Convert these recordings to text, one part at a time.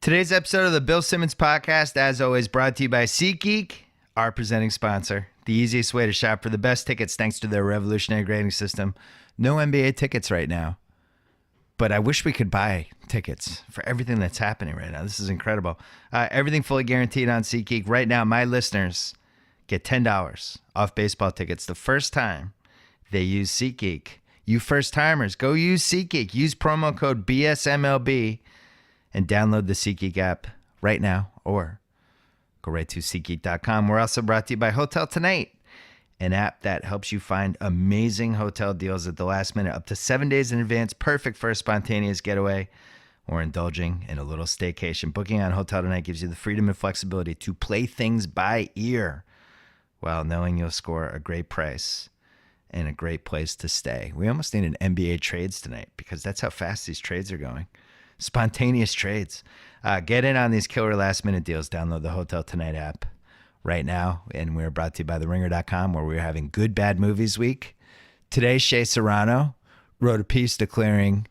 Today's episode of the Bill Simmons Podcast, as always, brought to you by SeatGeek, our presenting sponsor. The easiest way to shop for the best tickets thanks to their revolutionary grading system. No NBA tickets right now, but I wish we could buy tickets for everything that's happening right now. This is incredible. Everything fully guaranteed on SeatGeek. Right now, my listeners get $10 off baseball tickets the first time they use SeatGeek. You first-timers, go use SeatGeek. Use promo code BSMLB and download the SeatGeek app right now, or go right to SeatGeek.com. We're also brought to you by Hotel Tonight, an app that helps you find amazing hotel deals at the last minute, up to 7 days in advance, perfect for a spontaneous getaway or indulging in a little staycation. Booking on Hotel Tonight gives you the freedom and flexibility to play things by ear while knowing you'll score a great price and a great place to stay. We almost need an NBA trades tonight because that's how fast these trades are going. Spontaneous trades. Get in on these killer last minute deals. Download the Hotel Tonight app right now. And we're brought to you by TheRinger.com, where we're having Good Bad Movies Week. Today, Shea Serrano wrote a piece declaring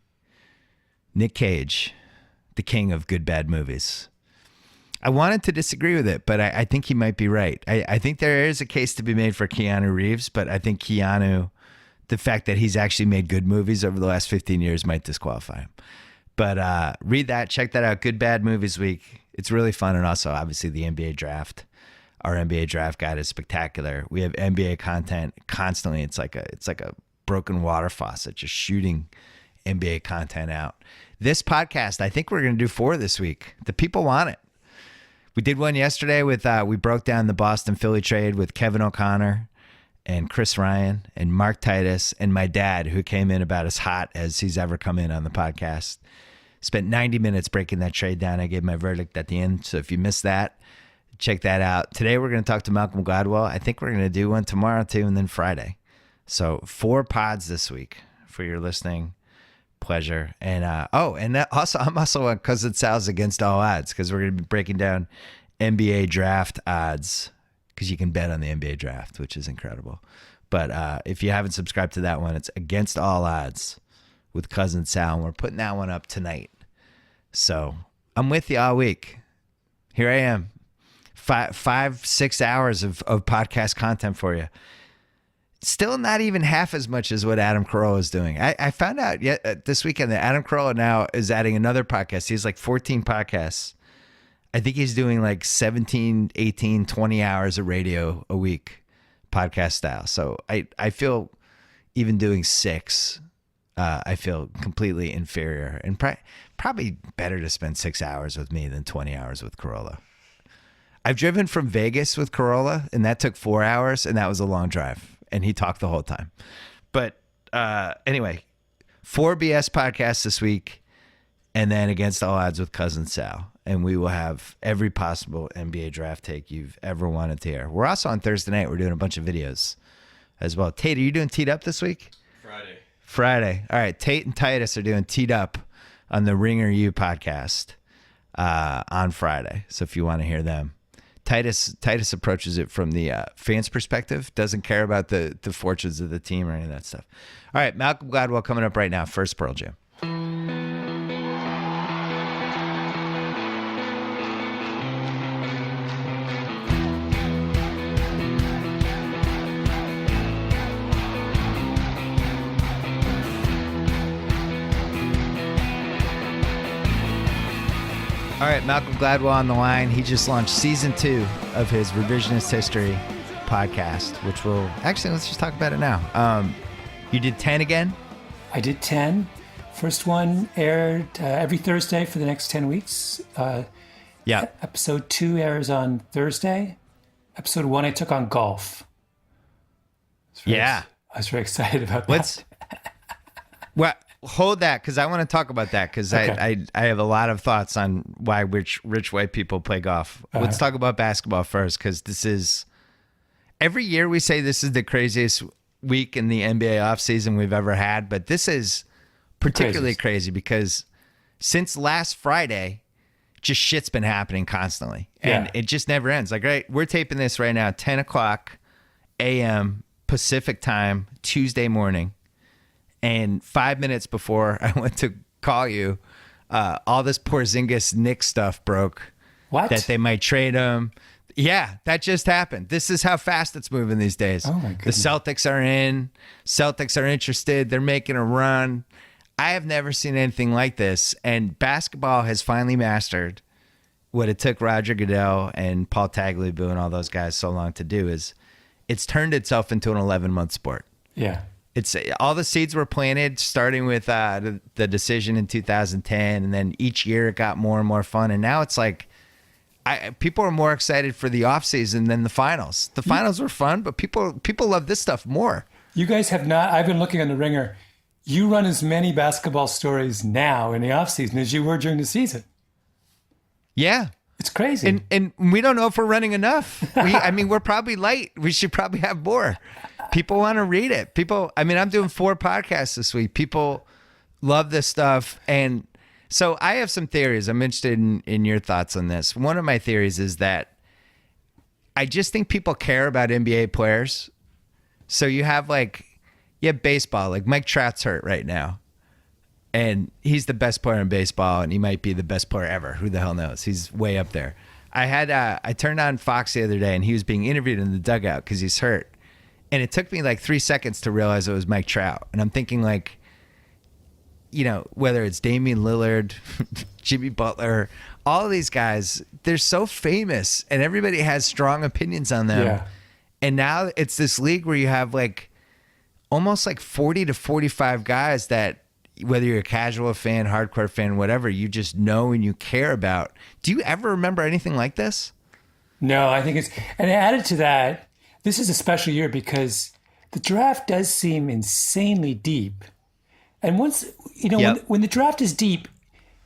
Nick Cage the king of good bad movies. I wanted to disagree with it, but I think he might be right. I think there is a case to be made for Keanu Reeves, but I think Keanu, the fact that he's actually made good movies over the last 15 years might disqualify him. But read that, check that out. Good Bad Movies Week. It's really fun. And also, obviously, the NBA draft. Our NBA draft guide is spectacular. We have NBA content constantly. It's like a broken water faucet, just shooting NBA content out. This podcast, I think we're going to do 4 this week. The people want it. We did one yesterday with, we broke down the Boston Philly trade with Kevin O'Connor and Chris Ryan and Mark Titus and my dad, who came in about as hot as he's ever come in on the podcast. Spent 90 minutes breaking that trade down. I gave my verdict at the end. So if you missed that, check that out. Today we're going to talk to Malcolm Gladwell. I think we're going to do one tomorrow too, and then Friday. So 4 pods this week for your listening pleasure. And also I'm also on Cousin Sal's Against All Odds, because we're going to be breaking down NBA draft odds, because you can bet on the NBA draft, which is incredible. But if you haven't subscribed to that one, it's Against All Odds with Cousin Sal, and we're putting that one up tonight. So I'm with you all week. Here I am. 5-6 hours of podcast content for you. Still not even half as much as what Adam Carolla is doing. I found out this weekend that Adam Carolla now is adding another podcast. He has like 14 podcasts. I think he's doing like 17, 18, 20 hours of radio a week, podcast style. So I feel even doing 6, I feel completely inferior, and probably better to spend 6 hours with me than 20 hours with Carolla. I've driven from Vegas with Carolla, and that took 4 hours, and that was a long drive, and he talked the whole time. But anyway, 4 BS podcasts this week, and then Against All Odds with Cousin Sal. And we will have every possible NBA draft take you've ever wanted to hear. We're also on Thursday night. We're doing a bunch of videos as well. Tate, are you doing Teed Up this week? Friday. All right. Tate and Titus are doing Teed Up on the Ringer U podcast on Friday. So if you want to hear them. Titus approaches it from the fans' perspective, doesn't care about the fortunes of the team or any of that stuff. All right. Malcolm Gladwell coming up right now. First Pearl Jam. All right, Malcolm Gladwell on the line. He just launched season 2 of his Revisionist History podcast, which will actually, let's just talk about it now. You did 10 again? I did 10. First one aired every Thursday for the next 10 weeks. Yeah. Episode 2 airs on Thursday. Episode 1, I took on golf. I was very excited about that. Well, hold that, because I want to talk about that, because okay. I have a lot of thoughts on why rich white people play golf. Let's talk about basketball first, because this is, every year we say this is the craziest week in the NBA offseason we've ever had, but this is particularly crazy because since last Friday, just shit's been happening constantly, and it just never ends. Like, right, we're taping this right now, 10 o'clock a.m. Pacific time, Tuesday morning. And 5 minutes before I went to call you, all this Porzingis Knicks stuff broke. What? That they might trade him. Yeah, that just happened. This is how fast it's moving these days. Oh my goodness. The Celtics are in. Celtics are interested. They're making a run. I have never seen anything like this. And basketball has finally mastered what it took Roger Goodell and Paul Tagliabue and all those guys so long to do. Is it's turned itself into an 11-month sport. Yeah. It's all the seeds were planted, starting with the decision in 2010, and then each year it got more and more fun. And now it's like people are more excited for the offseason than the finals. The finals were fun, but people love this stuff more. You guys have not. I've been looking on the Ringer. You run as many basketball stories now in the offseason as you were during the season. Yeah. It's crazy. And we don't know if we're running enough. We're probably light. We should probably have more. People want to read it. I'm doing 4 podcasts this week. People love this stuff. And so I have some theories. I'm interested in your thoughts on this. One of my theories is that I just think people care about NBA players. So you have baseball, like Mike Trout's hurt right now. And he's the best player in baseball, and he might be the best player ever. Who the hell knows? He's way up there. I turned on Fox the other day, and he was being interviewed in the dugout because he's hurt. And it took me 3 seconds to realize it was Mike Trout. And I'm thinking whether it's Damian Lillard, Jimmy Butler, all of these guys, they're so famous, and everybody has strong opinions on them. Yeah. And now it's this league where you have almost 40 to 45 guys that, whether you're a casual fan, hardcore fan, whatever, you just know and you care about. Do you ever remember anything like this? No, I think and added to that, this is a special year because the draft does seem insanely deep. And once, when the draft is deep,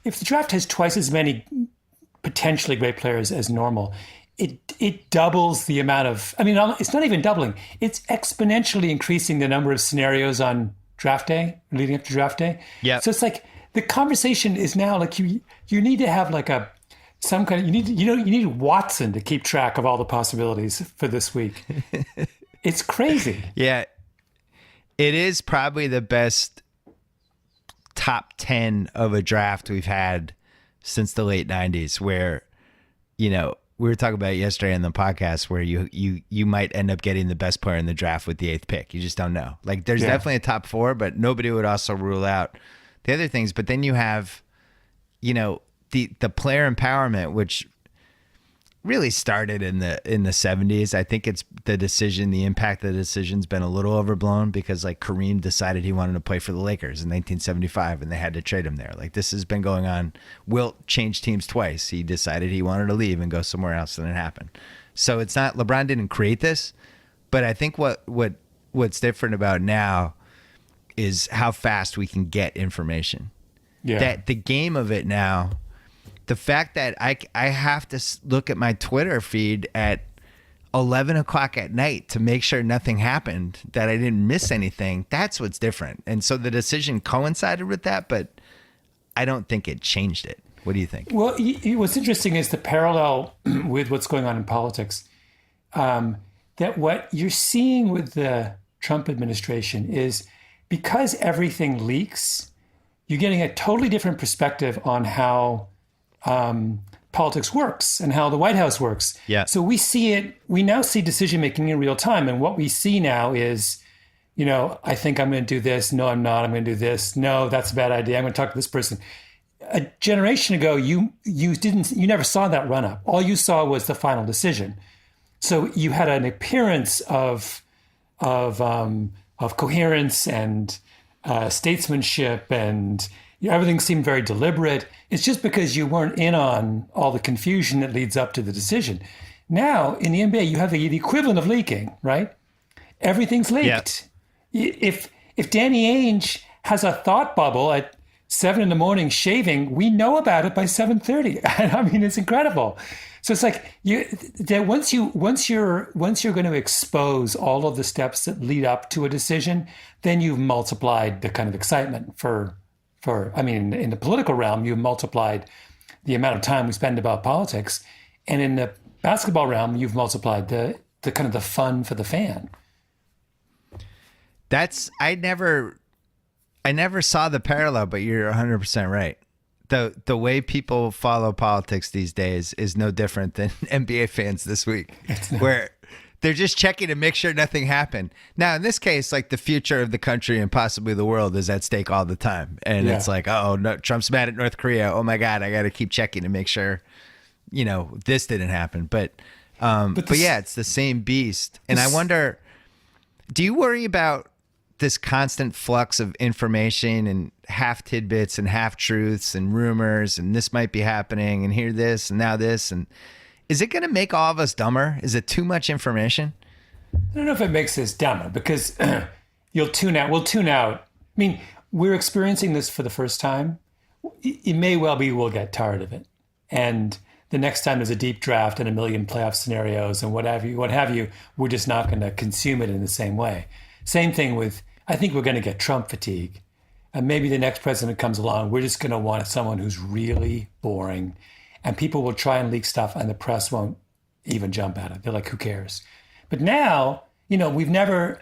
if the draft has twice as many potentially great players as normal, it doubles the amount of, it's not even doubling. It's exponentially increasing the number of scenarios on draft day, leading up to draft day. Yeah. So it's the conversation is now you need to have you need Watson to keep track of all the possibilities for this week. It's crazy. Yeah. It is probably the best top 10 of a draft we've had since the late 90s, where, we were talking about it yesterday on the podcast, where you might end up getting the best player in the draft with the 8th pick. You just don't know. There's definitely a top 4, but nobody would also rule out the other things. But then you have, the player empowerment, which really started in the 70s. I think it's the impact of the decision's been a little overblown because Kareem decided he wanted to play for the Lakers in 1975 and they had to trade him there. This has been going on. Wilt changed teams twice. He decided he wanted to leave and go somewhere else, and it happened. So it's not, LeBron didn't create this, but I think what's different about now is how fast we can get information. Yeah. That the game of it now, the fact that I have to look at my Twitter feed at 11 o'clock at night to make sure nothing happened, that I didn't miss anything, that's what's different. And so the decision coincided with that, but I don't think it changed it. What do you think? Well, what's interesting is the parallel with what's going on in politics. That what you're seeing with the Trump administration is because everything leaks, you're getting a totally different perspective on how politics works and how the White House works. Yeah. So we now see decision making in real time. And what we see now is, I think I'm going to do this. No, I'm not. I'm going to do this. No, that's a bad idea. I'm going to talk to this person. A generation ago, you never saw that run up. All you saw was the final decision. So you had an appearance of coherence and statesmanship, and everything seemed very deliberate. It's just because you weren't in on all the confusion that leads up to the decision. Now, in the NBA, you have the equivalent of leaking, right? Everything's leaked. Yep. If Danny Ainge has a thought bubble at 7 a.m. shaving, we know about it by 7:30. It's incredible. So it's once you're going to expose all of the steps that lead up to a decision, then you've multiplied the kind of excitement in the political realm, you've multiplied the amount of time we spend about politics. And in the basketball realm, you've multiplied the kind of the fun for the fan. I never saw the parallel, but you're 100% right. the way people follow politics these days is no different than NBA fans this week, where they're just checking to make sure nothing happened. Now, in this case, like the future of the country and possibly the world is at stake all the time. And it's like, oh, no, Trump's mad at North Korea. Oh my God, I got to keep checking to make sure, this didn't happen. But yeah, it's the same beast. And I wonder, do you worry about this constant flux of information and half tidbits and half truths and rumors and this might be happening and here this and now this, and is it going to make all of us dumber? Is it too much information? I don't know if it makes us dumber because you'll tune out. We'll tune out. I mean, we're experiencing this for the first time. It may well be we'll get tired of it. And the next time there's a deep draft and a million playoff scenarios and what have you, we're just not going to consume it in the same way. Same thing with, I think we're going to get Trump fatigue. And maybe the next president comes along, we're just going to want someone who's really boring. And people will try and leak stuff and the press won't even jump at it. They're like, who cares? But now, we've never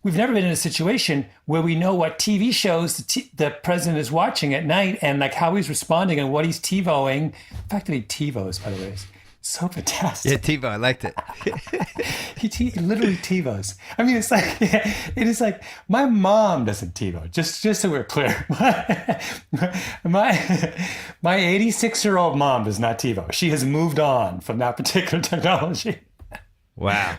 been in a situation where we know what TV shows the president is watching at night and like how he's responding and what he's TiVoing. The fact that he TiVos, by the way, is so fantastic. Yeah, TiVo, I liked it. He literally TiVos. I mean, it is like my mom doesn't TiVo. Just so we're clear, my 86-year-old mom does not TiVo. She has moved on from that particular technology. Wow.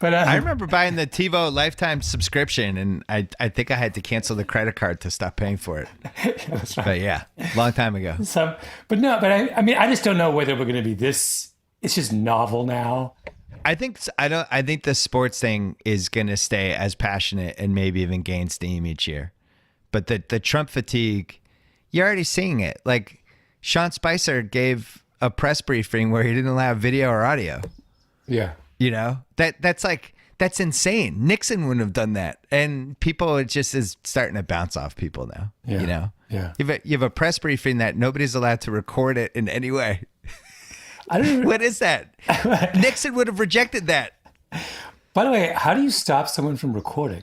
But I remember buying the TiVo lifetime subscription, and I think I had to cancel the credit card to stop paying for it. Yeah, that's right. But yeah, long time ago. I just don't know whether we're going to be this. It's just novel now. I think the sports thing is going to stay as passionate and maybe even gain steam each year. But the Trump fatigue, you're already seeing it. Like Sean Spicer gave a press briefing where he didn't allow video or audio. Yeah. That's insane. Nixon wouldn't have done that. And people, it just is starting to bounce off people now. Yeah. Yeah. You have a press briefing that nobody's allowed to record it in any way. What is that? Nixon would have rejected that. By the way, how do you stop someone from recording?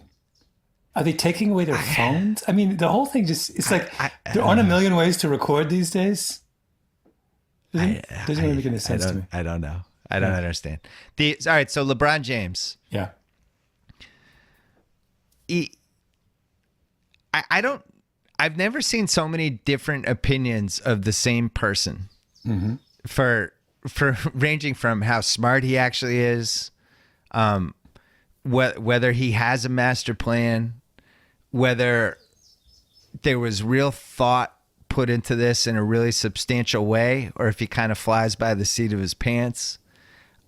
Are they taking away their phones? I mean, the whole thing it's like there aren't a million ways to record these days. Doesn't really make any sense to me. I don't know. I don't understand. All right, so LeBron James. Yeah. I've never seen so many different opinions of the same person. Mm-hmm. For ranging from how smart he actually is, whether he has a master plan, whether there was real thought put into this in a really substantial way, or if he kind of flies by the seat of his pants.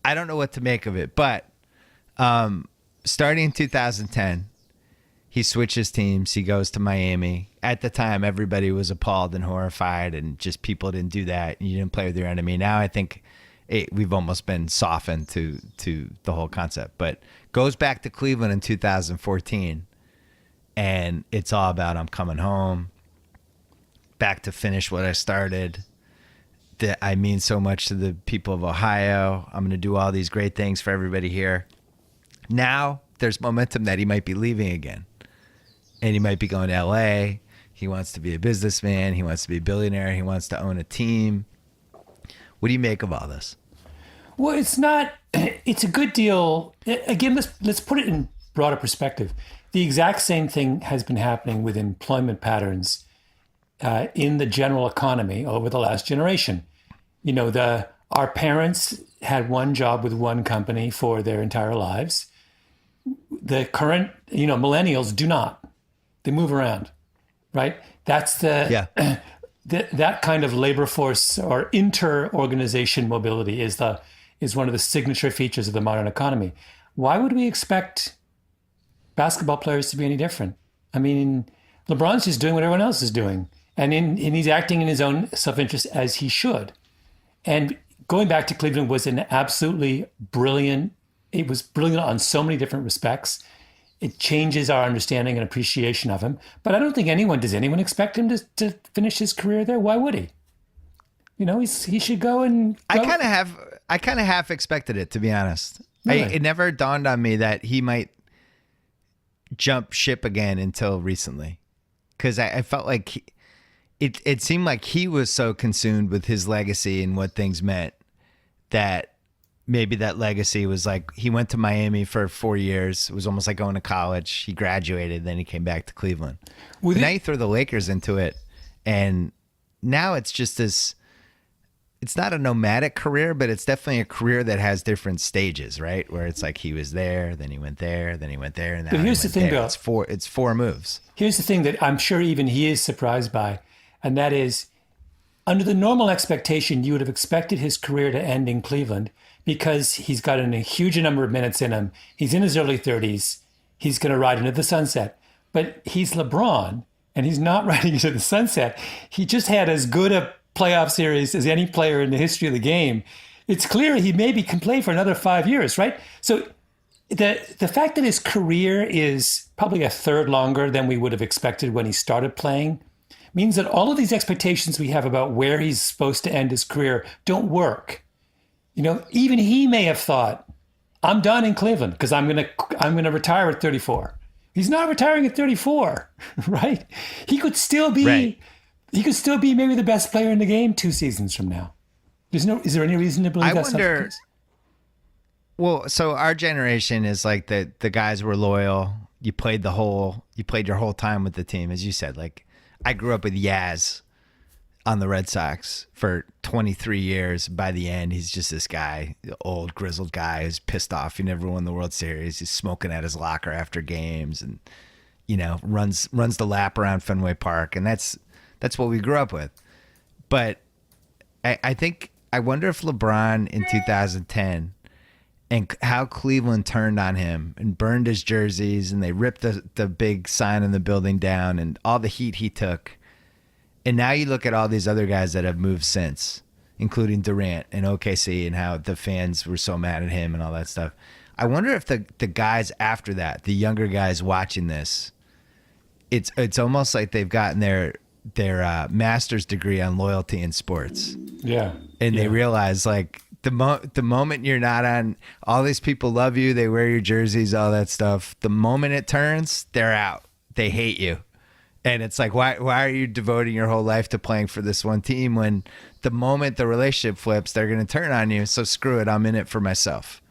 I don't know what to make of it, but starting in 2010, he switches teams. He goes to Miami. At the time, everybody was appalled and horrified, and just people didn't do that. You didn't play with your enemy. Now I think we've almost been softened to the whole concept. But goes back to Cleveland in 2014, and it's all about I'm coming home, back to finish what I started. That I mean so much to the people of Ohio. I'm going to do all these great things for everybody here. Now there's momentum that he might be leaving again. And he might be going to LA. He wants to be a businessman. He wants to be a billionaire. He wants to own a team. What do you make of all this? Well, it's a good deal. Again, let's put it in broader perspective. The exact same thing has been happening with employment patterns in the general economy over the last generation. Our parents had one job with one company for their entire lives. The current, millennials do not. They move around, right? That's that kind of labor force or inter-organization mobility is one of the signature features of the modern economy. Why would we expect basketball players to be any different? I mean, LeBron's just doing what everyone else is doing, and he's acting in his own self-interest as he should. And going back to Cleveland was an absolutely brilliant. It was brilliant on so many different respects. It changes our understanding and appreciation of him. But I don't think does anyone expect him to finish his career there? Why would he? He should go and go. I kind of half expected it, to be honest. Really? It never dawned on me that he might jump ship again until recently. Because I felt like it seemed like he was so consumed with his legacy and what things meant that maybe that legacy was like he went to Miami for 4 years. It was almost like going to college. He graduated, then he came back to Cleveland. Now you throw the Lakers into it, and now it's just this. It's not a nomadic career, but it's definitely a career that has different stages, right? Where it's like he was there, then he went there, then he went there, and now but here's the thing, Bill. It's four moves. Here's the thing that I'm sure even he is surprised by, and that is, under the normal expectation, you would have expected his career to end in Cleveland because he's got a huge number of minutes in him. He's in his early 30s. He's going to ride into the sunset. But he's LeBron, and he's not riding into the sunset. He just had as good a playoff series as any player in the history of the game. It's clear he maybe can play for another 5 years, right? So the fact that his career is probably a third longer than we would have expected when he started playing means that all of these expectations we have about where he's supposed to end his career don't work. You know, even he may have thought, I'm done in Cleveland because I'm gonna retire at 34. He's not retiring at 34, right? He could still be right. He could still be maybe the best player in the game 2 seasons from now. Is there any reason to believe that's not the case? Well, so our generation is like the guys were loyal. You played your whole time with the team, as you said. Like I grew up with Yaz on the Red Sox for 23 years. By the end, he's just this guy, the old grizzled guy who's pissed off. He never won the World Series. He's smoking at his locker after games, and runs the lap around Fenway Park, and that's what we grew up with. But I wonder if LeBron in 2010 and how Cleveland turned on him and burned his jerseys, and they ripped the big sign in the building down, and all the heat he took. And now you look at all these other guys that have moved since, including Durant and OKC, and how the fans were so mad at him and all that stuff. I wonder if the guys after that, the younger guys watching this, it's almost like they've gotten their master's degree on loyalty in sports. Yeah. And they realize like the moment you're not on, all these people love you, they wear your jerseys, all that stuff. The moment it turns, they're out. They hate you. And it's like, why are you devoting your whole life to playing for this one team when the moment the relationship flips, they're going to turn on you? So screw it. I'm in it for myself.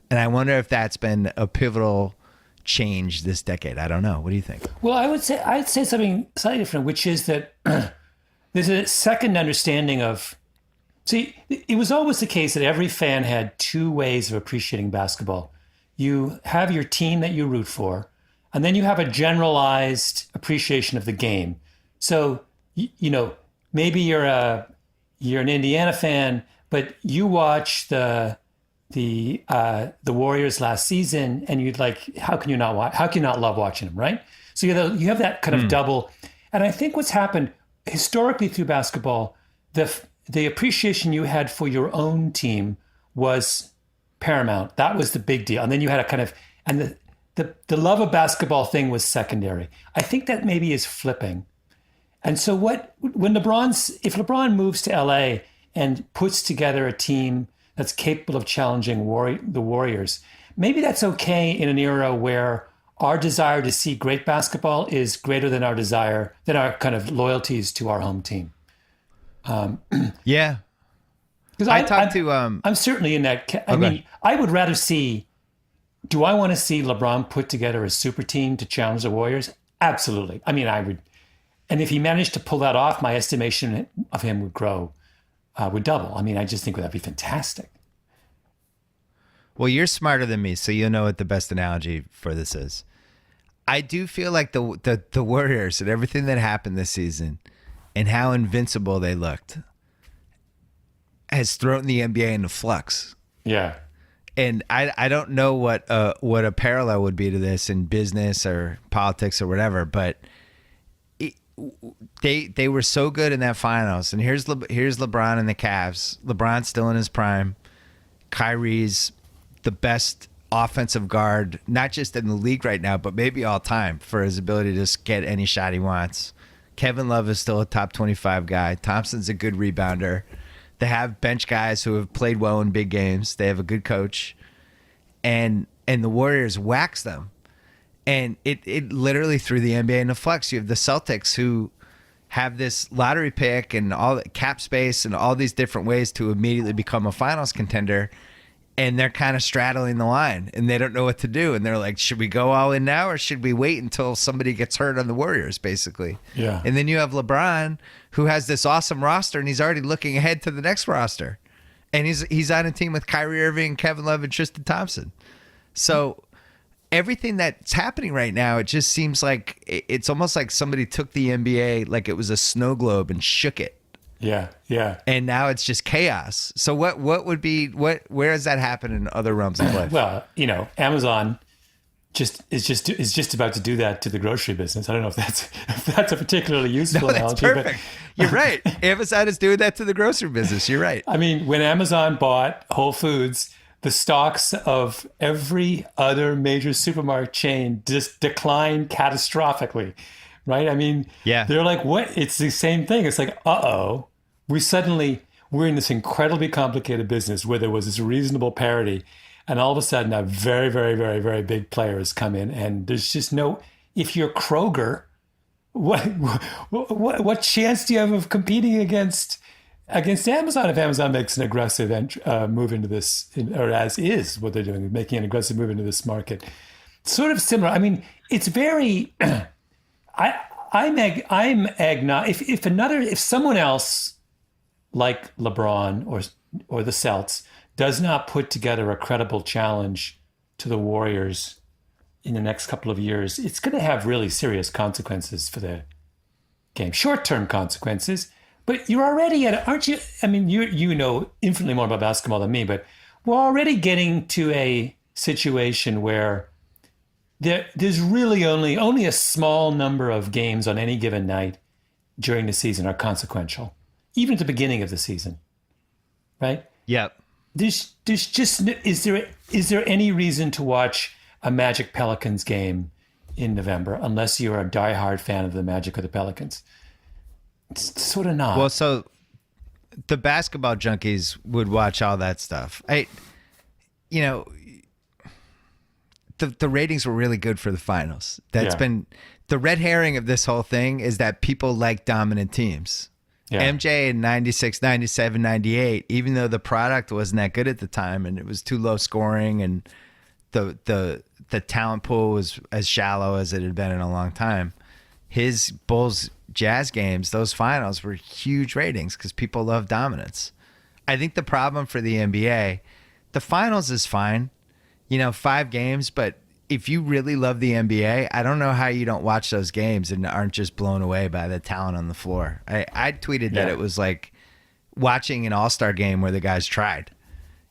And I wonder if that's been a pivotal change this decade. I don't know. What do you think? Well, I'd say something slightly different, which is that there's a second understanding of, see, it was always the case that every fan had 2 ways of appreciating basketball. You have your team that you root for, and then you have a generalized appreciation of the game. So, maybe you're an Indiana fan, but you watch the Warriors last season, and you'd like, how can you not love watching them, right? So you have that kind of double. And I think what's happened historically through basketball, the appreciation you had for your own team was paramount. That was the big deal. And then you had a kind of, and the love of basketball thing was secondary. I think that maybe is flipping. And so if LeBron moves to LA and puts together a team that's capable of challenging the Warriors, maybe that's okay in an era where our desire to see great basketball is greater than our kind of loyalties to our home team. Yeah. Because I'm certainly in that. I mean, I would rather see. Do I want to see LeBron put together a super team to challenge the Warriors? Absolutely. I mean, I would. And if he managed to pull that off, my estimation of him would grow, would double. I mean, I just think that'd be fantastic. Well, you're smarter than me, so you know what the best analogy for this is. I do feel like the Warriors and everything that happened this season and how invincible they looked has thrown the NBA into flux. Yeah. And I don't know what a parallel would be to this in business or politics or whatever, but they were so good in that finals. And here's LeBron and the Cavs. LeBron's still in his prime. Kyrie's the best offensive guard, not just in the league right now, but maybe all time for his ability to just get any shot he wants. Kevin Love is still a top 25 guy. Thompson's a good rebounder. They have bench guys who have played well in big games. They have a good coach. And the Warriors wax them. And it literally threw the NBA into flux. You have the Celtics who have this lottery pick and all the cap space and all these different ways to immediately become a finals contender. And they're kind of straddling the line and they don't know what to do. And they're like, should we go all in now or should we wait until somebody gets hurt on the Warriors, basically? Yeah. And then you have LeBron, who has this awesome roster and he's already looking ahead to the next roster. And he's on a team with Kyrie Irving, Kevin Love, and Tristan Thompson. So everything that's happening right now, it just seems like it's almost like somebody took the NBA like it was a snow globe and shook it. Yeah, yeah. And now it's just chaos. So where does that happen in other realms of life? Well, Amazon is just about to do that to the grocery business. I don't know if that's a particularly useful analogy. Perfect. You're right. Amazon is doing that to the grocery business. You're right. I mean, when Amazon bought Whole Foods, the stocks of every other major supermarket chain just declined catastrophically, right? I mean, they're like, what? It's the same thing. It's like, we're in this incredibly complicated business where there was this reasonable parity, and all of a sudden a very, very, very, very big player has come in, and there's just no. If you're Kroger, what chance do you have of competing against Amazon if Amazon makes an aggressive move into this, or as is what they're doing, making an aggressive move into this market? Sort of similar. I mean, it's very. I'm agnostic. If someone else like LeBron or the Celts does not put together a credible challenge to the Warriors in the next couple of years, it's going to have really serious consequences for the game. Short-term consequences, but you're already aren't you? I mean, you know infinitely more about basketball than me, but we're already getting to a situation where there's really only a small number of games on any given night during the season are consequential, even at the beginning of the season, right? Yep. There's just is there any reason to watch a Magic Pelicans game in November unless you're a diehard fan of the Magic or the Pelicans? It's sort of not. Well, so the basketball junkies would watch all that stuff. The ratings were really good for the finals. That's been the red herring of this whole thing is that people like dominant teams. Yeah. MJ in 96, 97, 98, even though the product wasn't that good at the time and it was too low scoring and the talent pool was as shallow as it had been in a long time, his Bulls Jazz games, those finals were huge ratings because people love dominance. I think the problem for the NBA, the finals is fine. 5 games, but if you really love the NBA, I don't know how you don't watch those games and aren't just blown away by the talent on the floor. I tweeted that it was like watching an all-star game where the guys tried,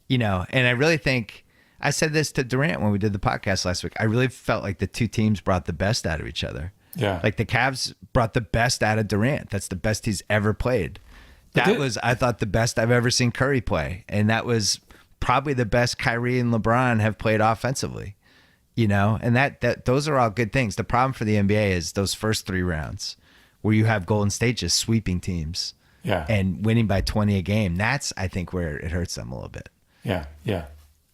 and I really think, I said this to Durant when we did the podcast last week, I really felt like the two teams brought the best out of each other. Yeah. Like the Cavs brought the best out of Durant. That's the best he's ever played. That was, I thought, the best I've ever seen Curry play. And that was probably the best Kyrie and LeBron have played offensively, and that those are all good things. The problem for the NBA is those first 3 rounds where you have Golden State just sweeping teams and winning by 20 a game. That's, I think, where it hurts them a little bit. Yeah. Yeah.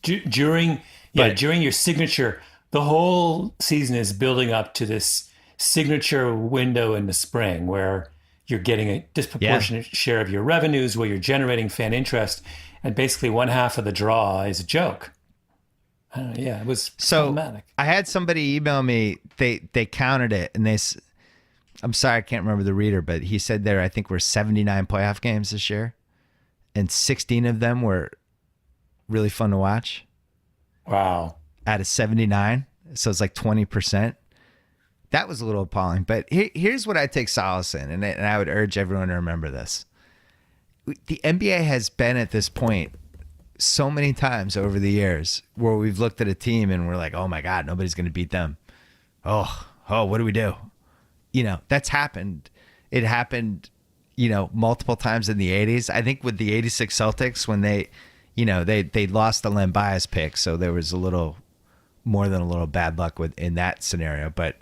During your signature, the whole season is building up to this signature window in the spring where you're getting a disproportionate share of your revenues, where you're generating fan interest. And basically one half of the draw is a joke. It was problematic. I had somebody email me. They counted it, and I'm sorry, I can't remember the reader, but he said I think were 79 playoff games this year, and 16 of them were really fun to watch. Wow. Out of 79, so it's like 20%. That was a little appalling. But here's what I take solace in, and I would urge everyone to remember this. The NBA has been at this point so many times over the years where we've looked at a team and we're like, oh my God, nobody's going to beat them. Oh, what do we do? That's happened. It happened, multiple times in the 80s. I think with the 86 Celtics when they lost the Len Bias pick. So there was a little more than a little bad luck in that scenario. But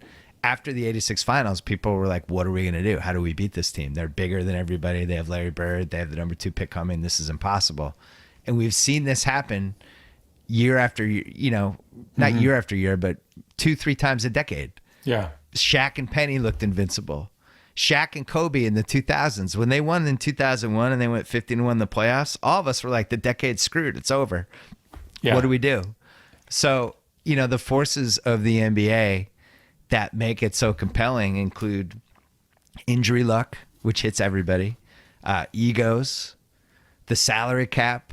after the 86 finals, people were like, what are we going to do? How do we beat this team? They're bigger than everybody. They have Larry Bird. They have the number 2 pick coming. This is impossible. And we've seen this happen year after year, not year after year, but 2-3 times a decade. Yeah. Shaq and Penny looked invincible. Shaq and Kobe in the 2000s, when they won in 2001 and they went 50-1 in the playoffs, all of us were like, the decade's screwed. It's over. Yeah. What do we do? So, the forces of the NBA that make it so compelling include injury luck, which hits everybody, egos, the salary cap,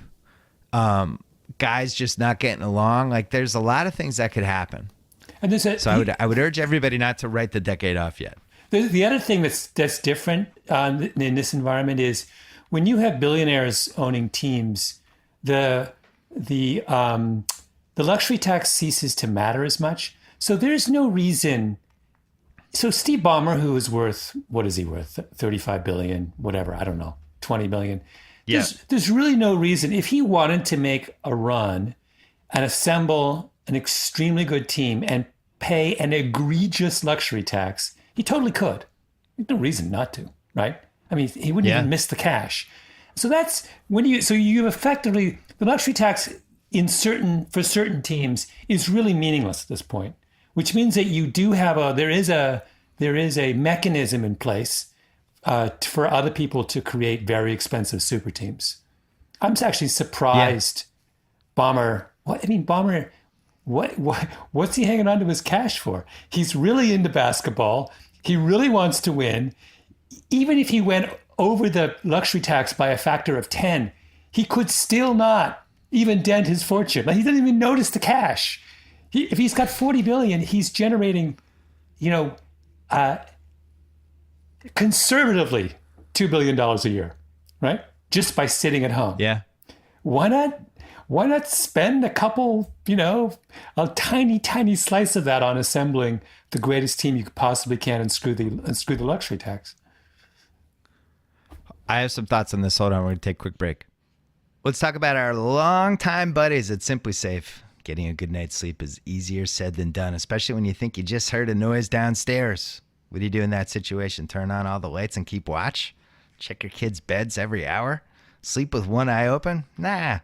guys just not getting along. Like, there's a lot of things that could happen. And so I would urge everybody not to write the decade off yet. The other thing that's different in this environment is when you have billionaires owning teams, the luxury tax ceases to matter as much. So there's no reason. So Steve Ballmer, who is worth, what is he worth? 35 billion, whatever. I don't know, 20 billion. Yeah. There's really no reason. If he wanted to make a run and assemble an extremely good team and pay an egregious luxury tax, he totally could. There's no reason not to, right? I mean, he wouldn't even miss the cash. So that's when you effectively, the luxury tax for certain teams is really meaningless at this point, which means that you do have there is a mechanism in place for other people to create very expensive super teams. I'm actually surprised. Ballmer, what's he hanging on to his cash for? He's really into basketball. He really wants to win. Even if he went over the luxury tax by a factor of 10, he could still not even dent his fortune. Like, he doesn't even notice the cash. If he's got 40 billion, he's generating, conservatively $2 billion a year, right? Just by sitting at home. Yeah. Why not spend a couple, a tiny, tiny slice of that on assembling the greatest team you possibly can and screw the luxury tax? I have some thoughts on this. Hold on, we're going to take a quick break. Let's talk about our longtime buddies at Simply Safe. Getting a good night's sleep is easier said than done, especially when you think you just heard a noise downstairs. What do you do in that situation? Turn on all the lights and keep watch? Check your kids' beds every hour? Sleep with one eye open? Nah.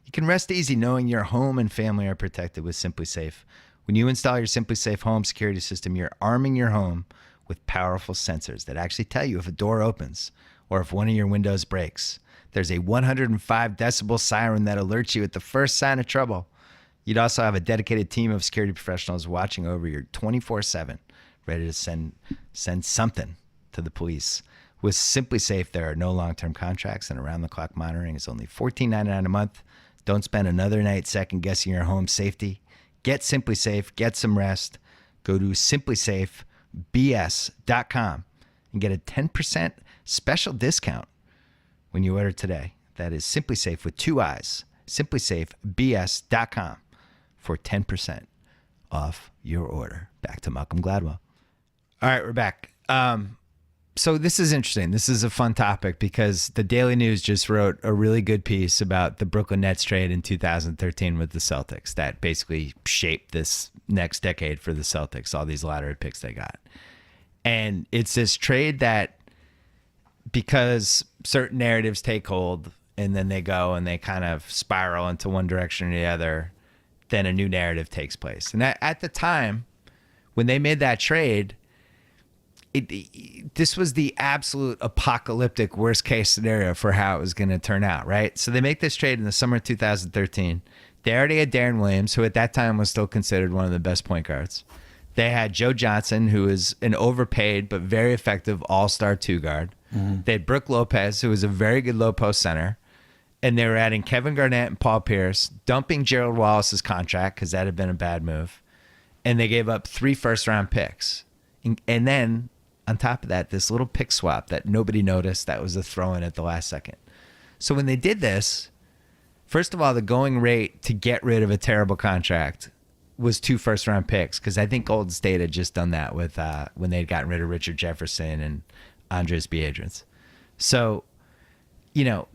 You can rest easy knowing your home and family are protected with Simply Safe. When you install your Simply Safe home security system, you're arming your home with powerful sensors that actually tell you if a door opens or if one of your windows breaks. There's a 105 decibel siren that alerts you at the first sign of trouble. You'd also have a dedicated team of security professionals watching over you 24/7, ready to send something to the police. With Simply Safe, there are no long-term contracts, and around-the-clock monitoring is only $14.99 a month. Don't spend another night second-guessing your home safety. Get Simply Safe. Get some rest. Go to simplysafebs.com and get a 10% special discount when you order today. That is Simply Safe with two eyes. simplysafebs.com for 10% off your order. Back to Malcolm Gladwell. All right, we're back. So this is interesting. This is a fun topic because the Daily News just wrote a really good piece about the Brooklyn Nets trade in 2013 with the Celtics that basically shaped this next decade for the Celtics, all these lottery picks they got. And it's this trade that, because certain narratives take hold and then they go and they kind of spiral into one direction or the other, then a new narrative takes place. And at the time, when they made that trade, this was the absolute apocalyptic worst case scenario for how it was going to turn out, right? So they make this trade in the summer of 2013. They already had Darren Williams, who at that time was still considered one of the best point guards. They had Joe Johnson, who is an overpaid but very effective all-star two guard. Mm-hmm. They had Brook Lopez, who was a very good low post center. And they were adding Kevin Garnett and Paul Pierce, dumping Gerald Wallace's contract because that had been a bad move. And they gave up 3 first-round picks. And then, on top of that, this little pick swap that nobody noticed that was a throw-in at the last second. So when they did this, first of all, the going rate to get rid of a terrible contract was 2 first-round picks, because I think Golden State had just done that with when they'd gotten rid of Richard Jefferson and Andres Biedrins. So,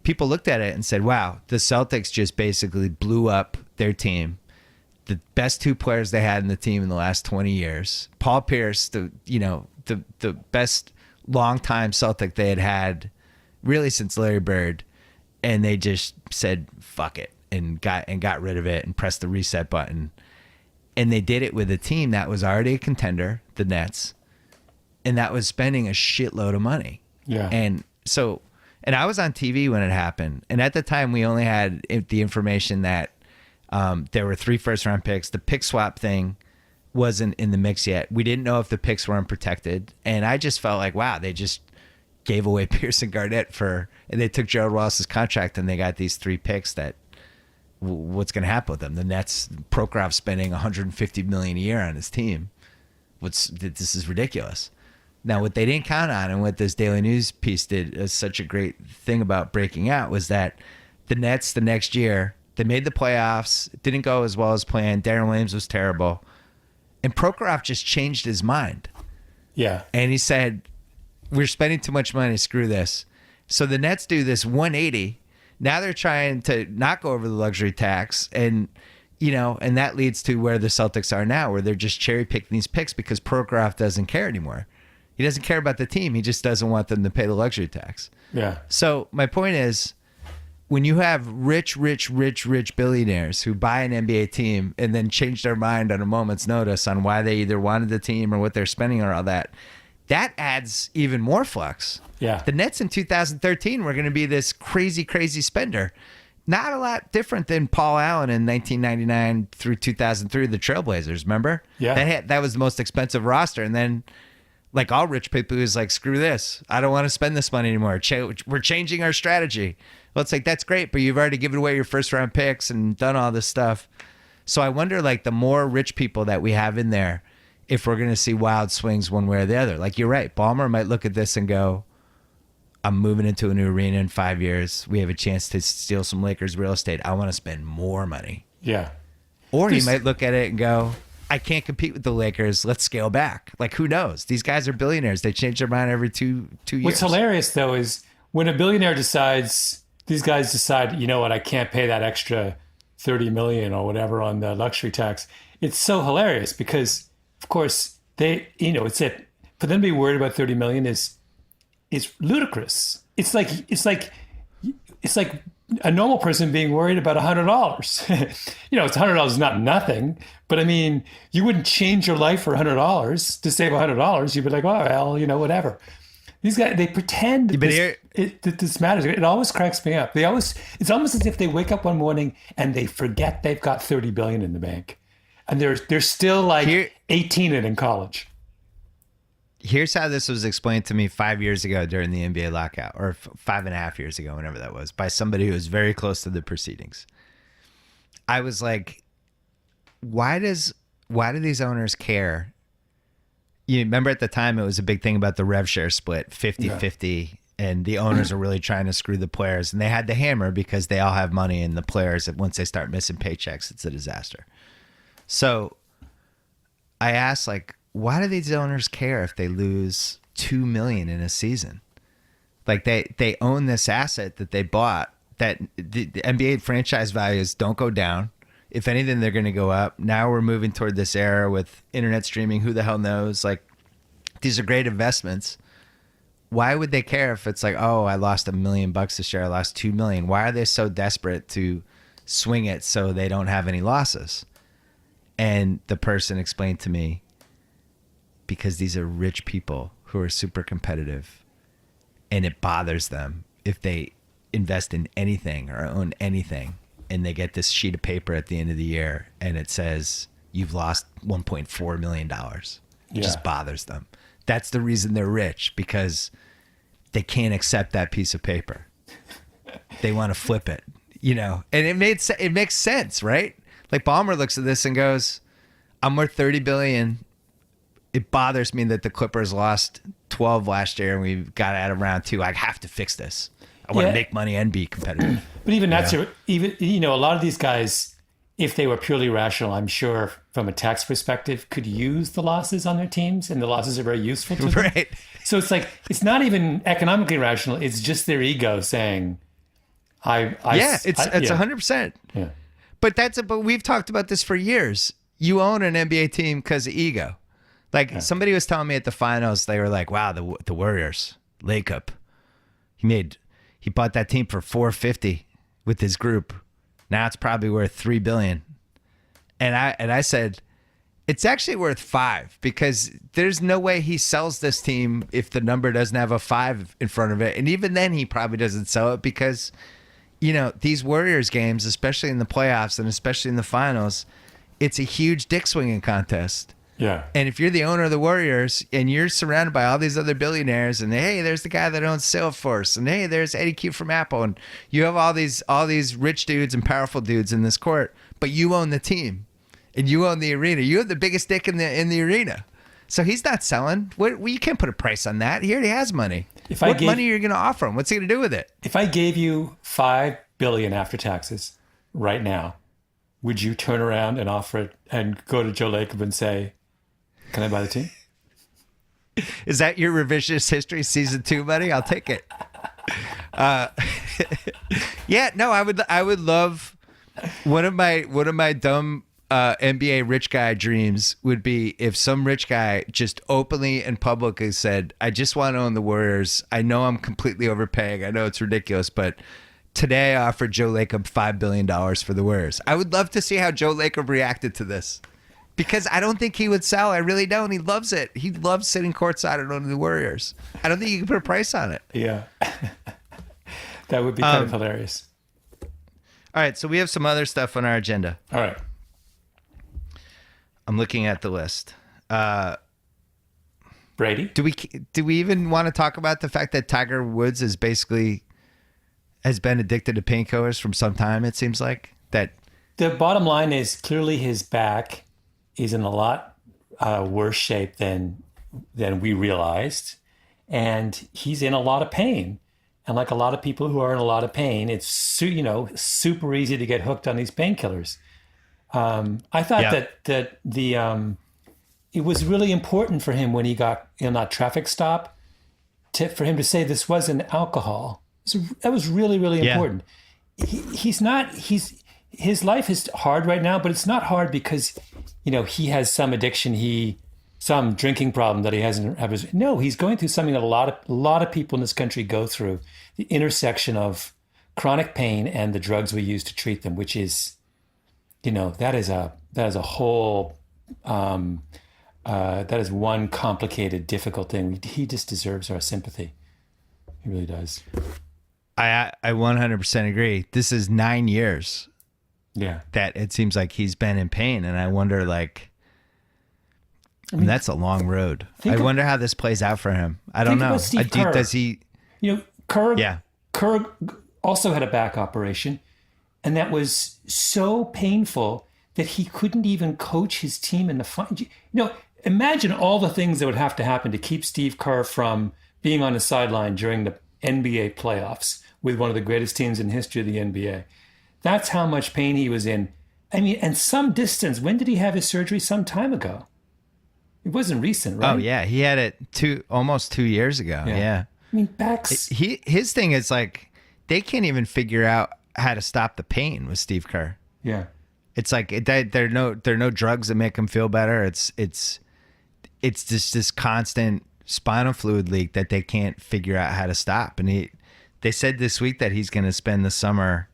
people looked at it and said, wow, the Celtics just basically blew up their team. The best 2 players they had in the team in the last 20 years. Paul Pierce, the best longtime Celtic they had really since Larry Bird, and they just said fuck it and got rid of it and pressed the reset button. And they did it with a team that was already a contender, the Nets, And that was spending a shitload of money. Yeah. And I was on TV when it happened. And at the time, we only had the information that there were 3 first-round picks. The pick swap thing wasn't in the mix yet. We didn't know if the picks were unprotected. And I just felt like, wow, they just gave away Pierce and Garnett and they took Gerald Wallace's contract, and they got these 3 picks that what's going to happen with them? The Nets, Prokhorov spending $150 million a year on his team. This is ridiculous. Now, what they didn't count on, and what this Daily News piece did as such a great thing about breaking out, was that the Nets the next year, they made the playoffs. It didn't go as well as planned. Darren Williams was terrible. And Prokhorov just changed his mind. Yeah. And he said, we're spending too much money, screw this. So the Nets do this 180. Now they're trying to not go over the luxury tax. And, and that leads to where the Celtics are now, where they're just cherry picking these picks because Prokhorov doesn't care anymore. He doesn't care about the team. He just doesn't want them to pay the luxury tax. Yeah. So my point is, when you have rich billionaires who buy an NBA team and then change their mind on a moment's notice on why they either wanted the team or what they're spending or all that, that adds even more flux. Yeah. The Nets in 2013 were going to be this crazy spender. Not a lot different than Paul Allen in 1999 through 2003, the Trailblazers, remember? Yeah. That was the most expensive roster. And then, like all rich people, who's like, screw this. I don't want to spend this money anymore. We're changing our strategy. Well, it's like, that's great, but you've already given away your first round picks and done all this stuff. So I wonder, like, the more rich people that we have in there, if we're going to see wild swings one way or the other. Like, you're right. Ballmer might look at this and go, I'm moving into a new arena in 5 years. We have a chance to steal some Lakers real estate. I want to spend more money. Yeah. Or he might look at it and go, I can't compete with the Lakers. Let's scale back. Like, who knows? These guys are billionaires. They change their mind every two years. What's hilarious, though, is when a billionaire decides, these guys decide, you know what, I can't pay that extra $30 million or whatever on the luxury tax. It's so hilarious because, of course, they, for them to be worried about $30 million is ludicrous. It's like a normal person being worried about $100. It's $100 is not nothing, but I mean, you wouldn't change your life for $100 to save $100. You'd be like, oh, well, whatever. These guys, they pretend that this matters. It always cracks me up. It's almost as if they wake up one morning and they forget they've got $30 billion in the bank, and they're still like 18 and in college. Here's how this was explained to me 5 years ago during the NBA lockout, or 5.5 years ago, whenever that was, by somebody who was very close to the proceedings. I was like, why do these owners care? You remember at the time it was a big thing about the rev share split, 50-50, and the owners are really trying to screw the players, and they had the hammer because they all have money, and the players, once they start missing paychecks, it's a disaster. So I asked, like, why do these owners care if they lose $2 million in a season? Like, they own this asset that they bought, that the NBA franchise values don't go down. If anything, they're going to go up. Now we're moving toward this era with internet streaming. Who the hell knows? Like, these are great investments. Why would they care if it's like, oh, I lost $1 million this year, I lost $2 million? Why are they so desperate to swing it so they don't have any losses? And the person explained to me, because these are rich people who are super competitive, and it bothers them if they invest in anything or own anything, and they get this sheet of paper at the end of the year and it says you've lost $1.4 million. It just bothers them. That's the reason they're rich, because they can't accept that piece of paper. They want to flip it, and it makes sense, right? Like, Ballmer looks at this and goes, I'm worth $30 billion. It bothers me that the Clippers lost 12 last year and we got out of round 2. I have to fix this. I want to make money and be competitive. But even that's a lot of these guys, if they were purely rational, I'm sure from a tax perspective, could use the losses on their teams, and the losses are very useful to them. Right. So it's like, it's not even economically rational. It's just their ego saying, it's 100%. Yeah. But we've talked about this for years. You own an NBA team because of ego. Like, somebody was telling me at the finals, they were like, wow, the Warriors, Lacob, he bought that team for $450 with his group. Now it's probably worth $3 billion. And I said, It's actually worth 5 because there's no way he sells this team if the number doesn't have a 5 in front of it. And even then, he probably doesn't sell it because, these Warriors games, especially in the playoffs and especially in the finals, it's a huge dick swinging contest. Yeah. And if you're the owner of the Warriors and you're surrounded by all these other billionaires and hey, there's the guy that owns Salesforce and hey, there's Eddie Q from Apple and you have all these rich dudes and powerful dudes in this court, but you own the team. And you own the arena. You have the biggest dick in the arena. So he's not selling. You can't put a price on that. He already has money. What money are you going to offer him? What's he going to do with it? If I gave you $5 billion after taxes right now, would you turn around and offer it and go to Joe Lacob and say, "Can I buy the team?" Is that your revisionist history season 2, buddy? I'll take it. Yeah, no, I would love one of my dumb NBA rich guy dreams would be if some rich guy just openly and publicly said, I just want to own the Warriors. I know I'm completely overpaying. I know it's ridiculous, but today I offered Joe Lacob $5 billion for the Warriors. I would love to see how Joe Lacob reacted to this because I don't think he would sell. I really don't. He loves it. He loves sitting courtside and owning the Warriors. I don't think you can put a price on it. Yeah. That would be kind of hilarious. All right. So we have some other stuff on our agenda. All right. I'm looking at the list. Brady? Do we even want to talk about the fact that Tiger Woods has been addicted to painkillers from some time? It seems like that. The bottom line is clearly his back is in a lot worse shape than we realized, and he's in a lot of pain. And like a lot of people who are in a lot of pain, it's super easy to get hooked on these painkillers. I thought that it was really important for him when he got in that traffic stop for him to say this wasn't alcohol. So that was really, really important. His life is hard right now, but it's not hard because, he has some addiction, some drinking problem that he hasn't. No, he's going through something that a lot of people in this country go through, the intersection of chronic pain and the drugs we use to treat them, which is, that is a whole, that is one complicated, difficult thing. He just deserves our sympathy. He really does. I 100% agree. This is 9 years. Yeah. That it seems like he's been in pain. And I wonder, that's a long road. I wonder how this plays out for him. I don't know. Does he? Kerr also had a back operation. And that was so painful that he couldn't even coach his team in the final. Imagine all the things that would have to happen to keep Steve Kerr from being on the sideline during the NBA playoffs with one of the greatest teams in history of the NBA. That's how much pain he was in. And some distance. When did he have his surgery? Some time ago. It wasn't recent, right? Oh, yeah. He had it almost 2 years ago. Yeah. Backs. His thing is they can't even figure out how to stop the pain with Steve Kerr. Yeah. It's there are no drugs that make him feel better. It's just this constant spinal fluid leak that they can't figure out how to stop. And they said this week that he's going to spend the summer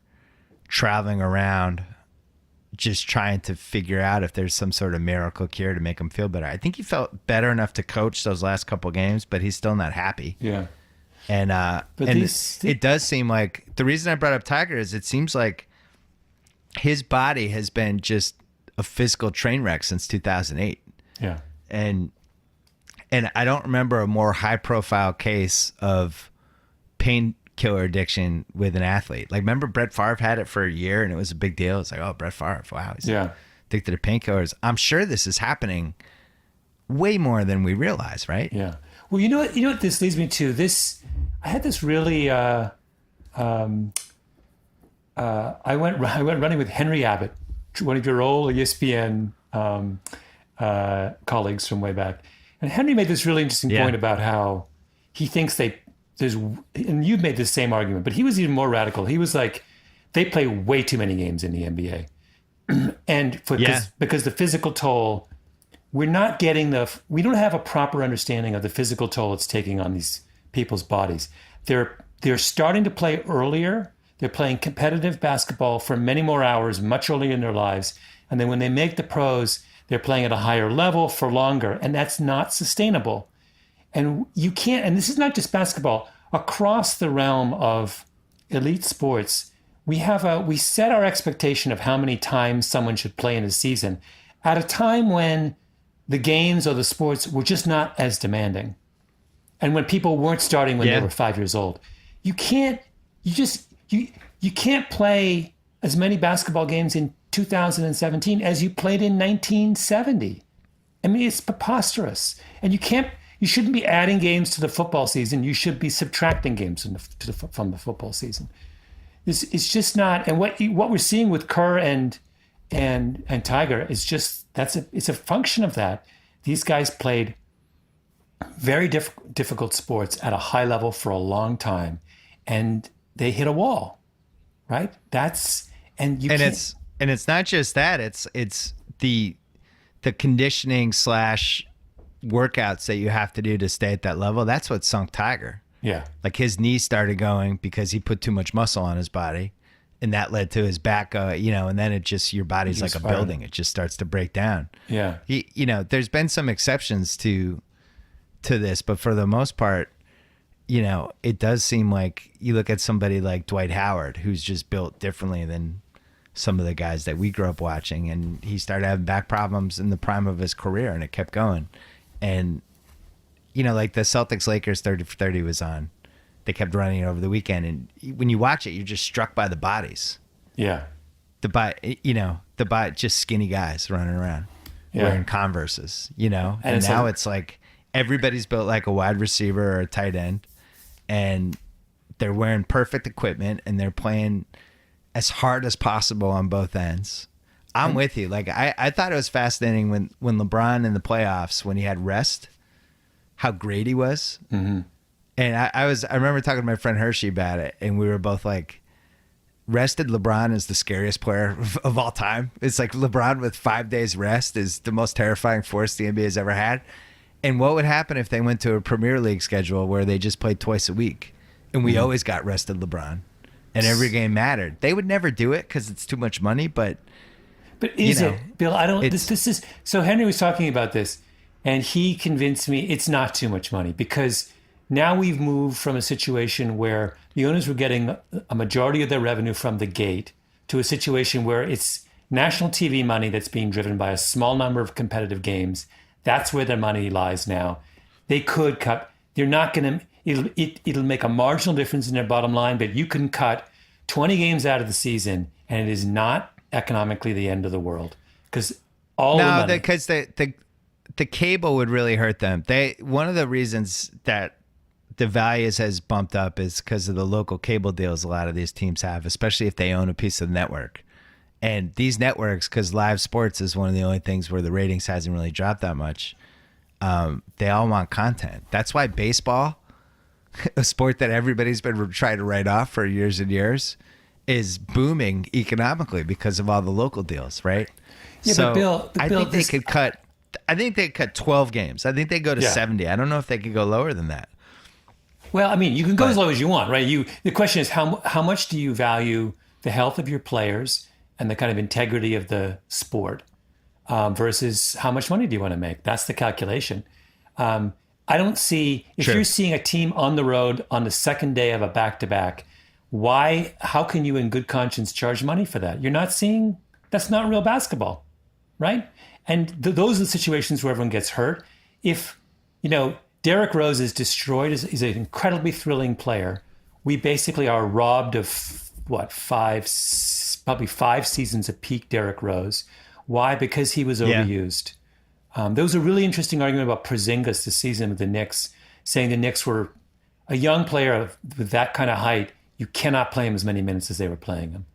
traveling around just trying to figure out if there's some sort of miracle cure to make him feel better. I think he felt better enough to coach those last couple games, but he's still not happy. Yeah. And it does seem like the reason I brought up Tiger is it seems like his body has been just a physical train wreck since 2008. Yeah. And I don't remember a more high profile case of painkiller addiction with an athlete. Remember Brett Favre had it for a year and it was a big deal. It's oh, Brett Favre, wow, he's addicted to painkillers. I'm sure this is happening way more than we realize, right? Yeah. Well, you know what this leads me to? I had this really. I went running with Henry Abbott, one of your old ESPN colleagues from way back, and Henry made this really interesting point about how he thinks and you've made the same argument, but he was even more radical. He was like, they play way too many games in the NBA, and because the physical toll. We don't have a proper understanding of the physical toll it's taking on these people's bodies. They're starting to play earlier. They're playing competitive basketball for many more hours, much earlier in their lives. And then when they make the pros, They're playing at a higher level for longer, and that's not sustainable. And you can't, and this is not just basketball, across the realm of elite sports, we set our expectation of how many times someone should play in a season at a time when the games or the sports were just not as demanding. And when people weren't starting when they were 5 years old. You can't play as many basketball games in 2017 as you played in 1970. I mean, it's preposterous. And you shouldn't be adding games to the football season. You should be subtracting games from the football season. It's just not. And what we're seeing with Kerr and Tiger is just it's a function of that. These guys played very difficult sports at a high level for a long time, and they hit a wall, right? It's not just that. It's the conditioning / workouts that you have to do to stay at that level. That's what sunk Tiger. Yeah. Like his knee started going because he put too much muscle on his body, and that led to his back, and then your body's like a building. It just starts to break down. Yeah. There's been some exceptions to this, but for the most part, it does seem like you look at somebody like Dwight Howard, who's just built differently than some of the guys that we grew up watching, and he started having back problems in the prime of his career, and it kept going. And like the Celtics-Lakers 30 for 30 was on. They kept running it over the weekend, and when you watch it, you're just struck by the bodies. Yeah. Just skinny guys running around wearing Converses, and now it's like everybody's built like a wide receiver or a tight end, and they're wearing perfect equipment, and they're playing as hard as possible on both ends. I'm with you. Like I thought it was fascinating when LeBron in the playoffs, when he had rest, how great he was. Mm-hmm. And I remember talking to my friend Hershey about it, and we were both like, rested LeBron is the scariest player of all time. It's like LeBron with 5 days rest is the most terrifying force the NBA has ever had. And what would happen if they went to a Premier League schedule where they just played twice a week, and we always got rested LeBron, and every game mattered? They would never do it because it's too much money, but is it, Bill? I don't. This is so. Henry was talking about this, and he convinced me it's not too much money, because now we've moved from a situation where the owners were getting a majority of their revenue from the gate to a situation where it's national TV money that's being driven by a small number of competitive games. That's where their money lies now. They could cut. They're not going to. It'll make a marginal difference in their bottom line, but you can cut 20 games out of the season, and it is not economically the end of the world, because because the cable would really hurt them. One of the reasons that the values has bumped up is because of the local cable deals a lot of these teams have, especially if they own a piece of the network. And these networks, because live sports is one of the only things where the ratings hasn't really dropped that much, they all want content. That's why baseball, a sport that everybody's been trying to write off for years and years, is booming economically because of all the local deals, right? Yeah, so but Bill, I think they could cut. I think they cut 12 games. I think they go to 70. I don't know if they could go lower than that. Well, I mean, you can go as low as you want, right? The question is how much do you value the health of your players and the kind of integrity of the sport versus how much money do you want to make? That's the calculation. I don't see, if you're seeing a team on the road on the second day of a back-to-back, how can you in good conscience charge money for that? You're not seeing, that's not real basketball, right? And those are the situations where everyone gets hurt. If, Derrick Rose is destroyed, is an incredibly thrilling player, we basically are robbed of, probably 5 seasons of peak Derrick Rose. Why? Because he was overused. There was a really interesting argument about Porzingis this season with the Knicks, saying the Knicks were a young player with that kind of height. You cannot play him as many minutes as they were playing him.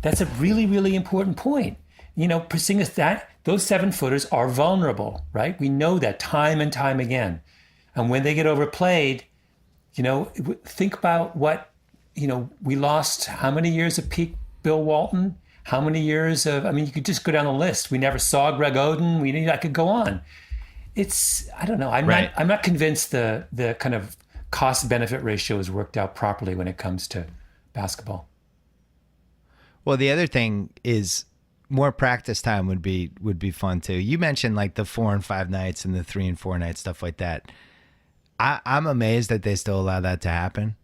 That's a really, really important point. Porzingis, those 7-footers are vulnerable, right? We know that time and time again. And when they get overplayed, think about what, we lost how many years of peak Bill Walton? How many years of, you could just go down the list. We never saw Greg Oden. I could go on. I don't know. I'm not convinced the kind of cost benefit ratio is worked out properly when it comes to basketball. Well, the other thing is more practice time would be fun too. You mentioned like the 4 and 5 nights and the 3 and 4 nights, stuff like that. I'm amazed that they still allow that to happen.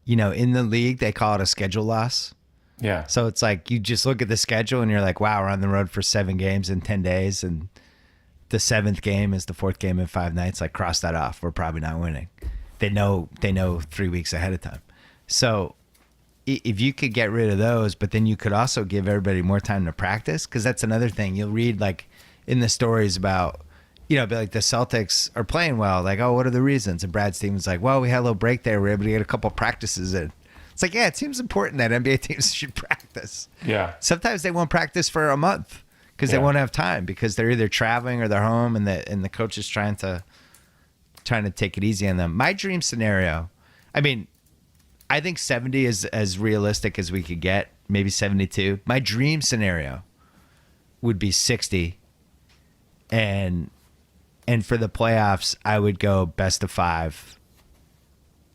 You know, in the league, they call it a schedule loss. Yeah. So it's like you just look at the schedule and you're like, wow, we're on the road for 7 games in 10 days. And the 7th game is the 4th game in 5 nights. Like, cross that off. We're probably not winning. They know 3 weeks ahead of time. So if you could get rid of those, but then you could also give everybody more time to practice, because that's another thing. You'll read like in the stories about, you know, like the Celtics are playing well. Like, oh, what are the reasons? And Brad Stevens like, well, we had a little break there. We were able to get a couple practices in. It's like, yeah, it seems important that NBA teams should practice. Yeah. Sometimes they won't practice for a month because they won't have time, because they're either traveling or they're home, and the coach is trying to take it easy on them. My dream scenario, I mean, I think 70 is as realistic as we could get, maybe 72. My dream scenario would be 60. And for the playoffs, I would go best of 5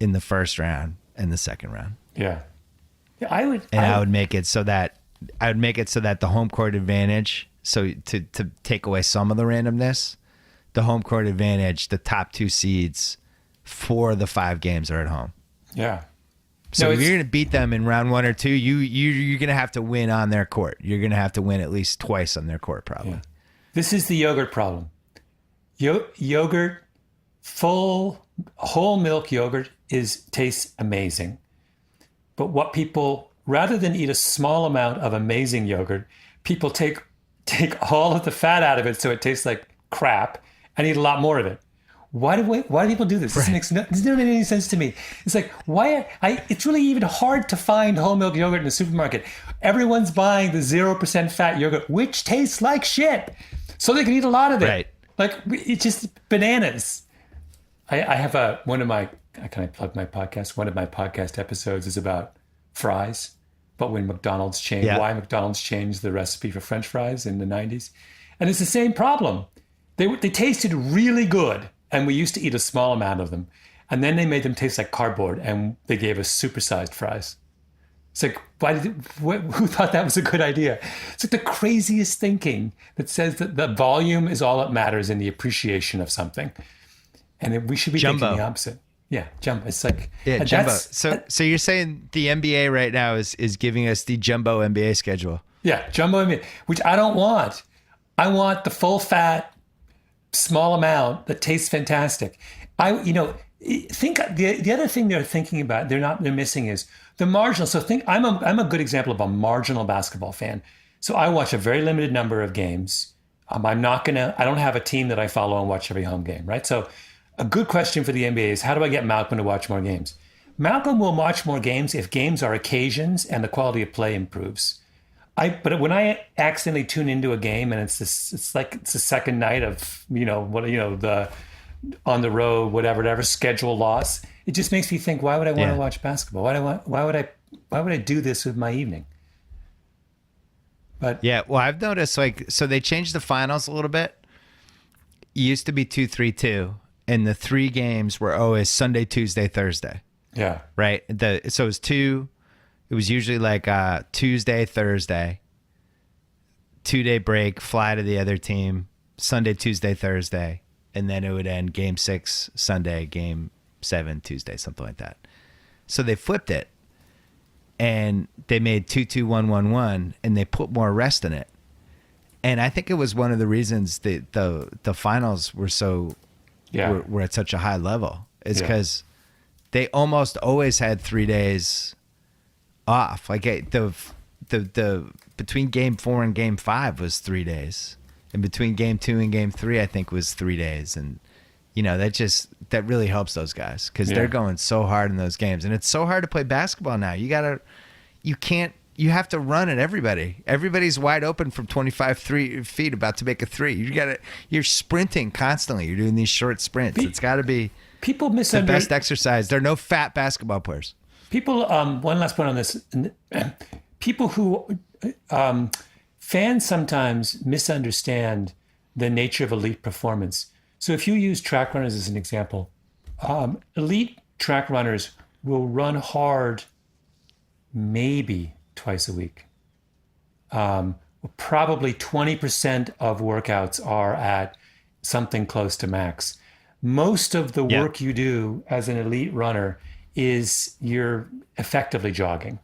in the first round and the second round. Yeah. I would make it so that the home court advantage, so to take away some of the randomness, the home court advantage, the top 2 seeds for the 5 games are at home. Yeah. So if you're going to beat them in round 1 or 2, you're going to have to win on their court. You're going to have to win at least twice on their court, probably. Yeah. This is the yogurt problem. Yogurt, full whole milk yogurt tastes amazing. But what people, rather than eat a small amount of amazing yogurt, people take all of the fat out of it so it tastes like crap and eat a lot more of it. Why do people do this? This doesn't make any sense to me. It's like, it's really even hard to find whole milk yogurt in the supermarket. Everyone's buying the 0% fat yogurt, which tastes like shit, so they can eat a lot of it. Right. Like, it's just bananas. I have can I plug my podcast? One of my podcast episodes is about fries, but when McDonald's why McDonald's changed the recipe for French fries in the 90s. And it's the same problem. They tasted really good, and we used to eat a small amount of them. And then they made them taste like cardboard, and they gave us supersized fries. It's like, who thought that was a good idea? It's like the craziest thinking that says that the volume is all that matters in the appreciation of something. And we should be thinking the opposite. Yeah, jumbo. It's like, jumbo. So you're saying the NBA right now is giving us the jumbo NBA schedule? Yeah, jumbo NBA, which I don't want. I want the full fat, small amount that tastes fantastic. Think the other thing they're thinking about, they're missing is the marginal. So I'm a good example of a marginal basketball fan. So I watch a very limited number of games. I don't have a team that I follow and watch every home game, right? So a good question for the NBA is, how do I get Malcolm to watch more games? Malcolm will watch more games if games are occasions and the quality of play improves. But when I accidentally tune into a game and it's like the second night of the on the road, whatever schedule loss, it just makes me think, why would I want to watch basketball? Why would I do this with my evening? But yeah, well, I've noticed so they changed the finals a little bit. It used to be 2-3-2, and the 3 games were always Sunday, Tuesday, Thursday. Yeah. Right. So it was 2. It was usually like Tuesday, Thursday, 2-day break, fly to the other team, Sunday, Tuesday, Thursday, and then it would end game 6 Sunday, game 7 Tuesday, something like that. So they flipped it, and they made 2-2-1-1-1, and they put more rest in it. And I think it was one of the reasons the finals were were at such a high level, is because they almost always had 3 days off. Like the between game 4 and game 5 was 3 days, and between game 2 and game 3 I think was 3 days. And that really helps those guys, because they're going so hard in those games, and it's so hard to play basketball now. You have to run at everybody. Everybody's wide open from 25 feet about to make a 3. You're sprinting constantly. You're doing these short sprints. It's got to be the best exercise. There are no fat basketball players. People, one last point on this. People who, fans sometimes misunderstand the nature of elite performance. So if you use track runners as an example, elite track runners will run hard maybe twice a week. Will probably 20% of workouts are at something close to max. Most of the work you do as an elite runner is you're effectively jogging.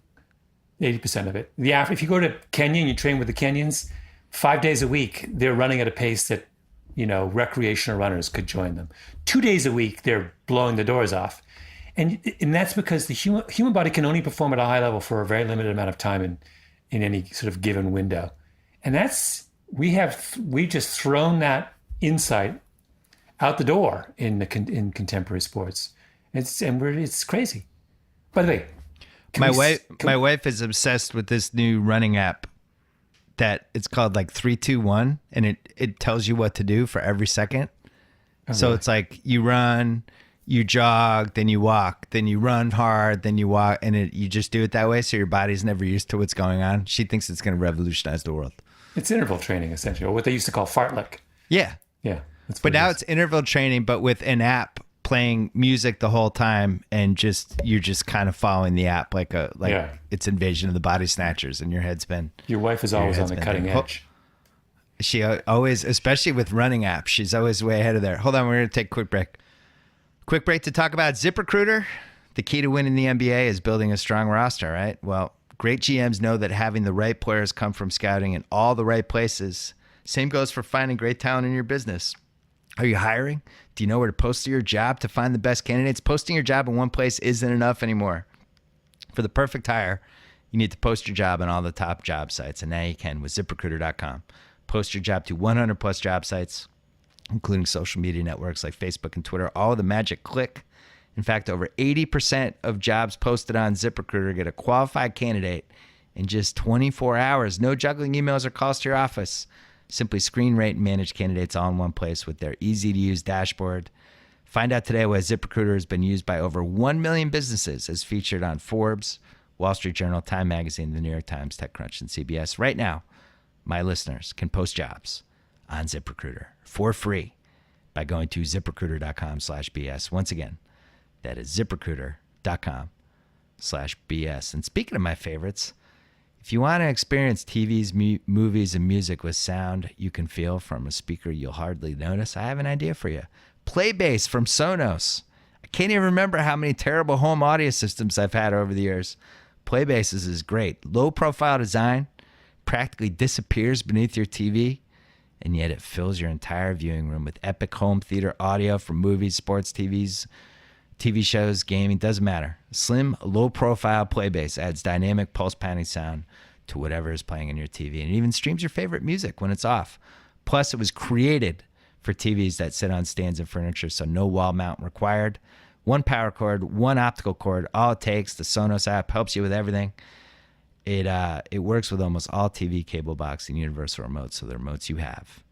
80% of it. If you go to Kenya and you train with the Kenyans, 5 days a week, they're running at a pace that, recreational runners could join them. 2 days a week, they're blowing the doors off. And that's because the human body can only perform at a high level for a very limited amount of time in any sort of given window. And we've just thrown that insight out the door in contemporary sports. It's crazy. By the way, my wife is obsessed with this new running app that it's called like 3-2-1, and it tells you what to do for every second. So it's like you run, you jog, then you walk, then you run hard, then you walk, and you just do it that way. So your body's never used to what's going on. She thinks it's going to revolutionize the world. It's interval training, essentially, or what they used to call fartlek. Yeah. Yeah. But now it's interval training, but with an app playing music the whole time, and you're just kind of following the app like it's Invasion of the Body Snatchers, and your head's been. Your wife is always on the cutting edge. She always, especially with running apps, she's always way ahead of there. Hold on, we're going to take a quick break. Quick break to talk about ZipRecruiter. The key to winning the NBA is building a strong roster, right? Well, great GMs know that having the right players come from scouting in all the right places. Same goes for finding great talent in your business. Are you hiring? Do you know where to post your job to find the best candidates? Posting your job in one place isn't enough anymore. For the perfect hire, you need to post your job on all the top job sites, and now you can with ZipRecruiter.com. Post your job to 100 plus job sites, including social media networks like Facebook and Twitter, all with a magic click. In fact, over 80% of jobs posted on ZipRecruiter get a qualified candidate in just 24 hours. No juggling emails or calls to your office. Simply screen, rate, and manage candidates all in one place with their easy-to-use dashboard. Find out today why ZipRecruiter has been used by over 1 million businesses, as featured on Forbes, Wall Street Journal, Time Magazine, The New York Times, TechCrunch, and CBS. Right now, my listeners can post jobs on ZipRecruiter for free by going to ZipRecruiter.com/BS. Once again, that is ZipRecruiter.com/BS. And speaking of my favorites, if you want to experience TVs, movies, and music with sound you can feel from a speaker you'll hardly notice, I have an idea for you. Playbase from Sonos. I can't even remember how many terrible home audio systems I've had over the years. Playbase's is great. Low-profile design, practically disappears beneath your TV, and yet it fills your entire viewing room with epic home theater audio from movies, sports, TV shows, gaming, doesn't matter. Slim, low-profile Playbase adds dynamic pulse-panning sound to whatever is playing on your TV, and it even streams your favorite music when it's off. Plus, it was created for TVs that sit on stands and furniture, so no wall mount required. One power cord, one optical cord, all it takes. The Sonos app helps you with everything. It works with almost all TV cable box and universal remotes, so the remotes you have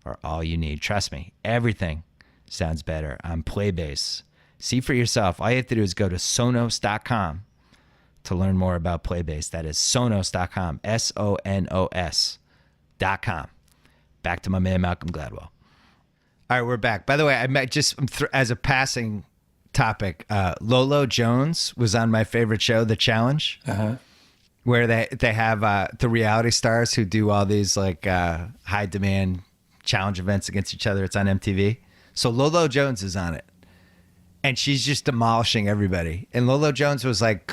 are all you need. Trust me, everything sounds better on Playbase. See for yourself. All you have to do is go to Sonos.com to learn more about Playbase. That is Sonos.com, Sonos.com. Back to my man, Malcolm Gladwell. All right, we're back. By the way, as a passing topic, Lolo Jones was on my favorite show, The Challenge, where they have the reality stars who do all these like high demand challenge events against each other. It's on MTV. So Lolo Jones is on it. And she's just demolishing everybody. And Lolo Jones was like,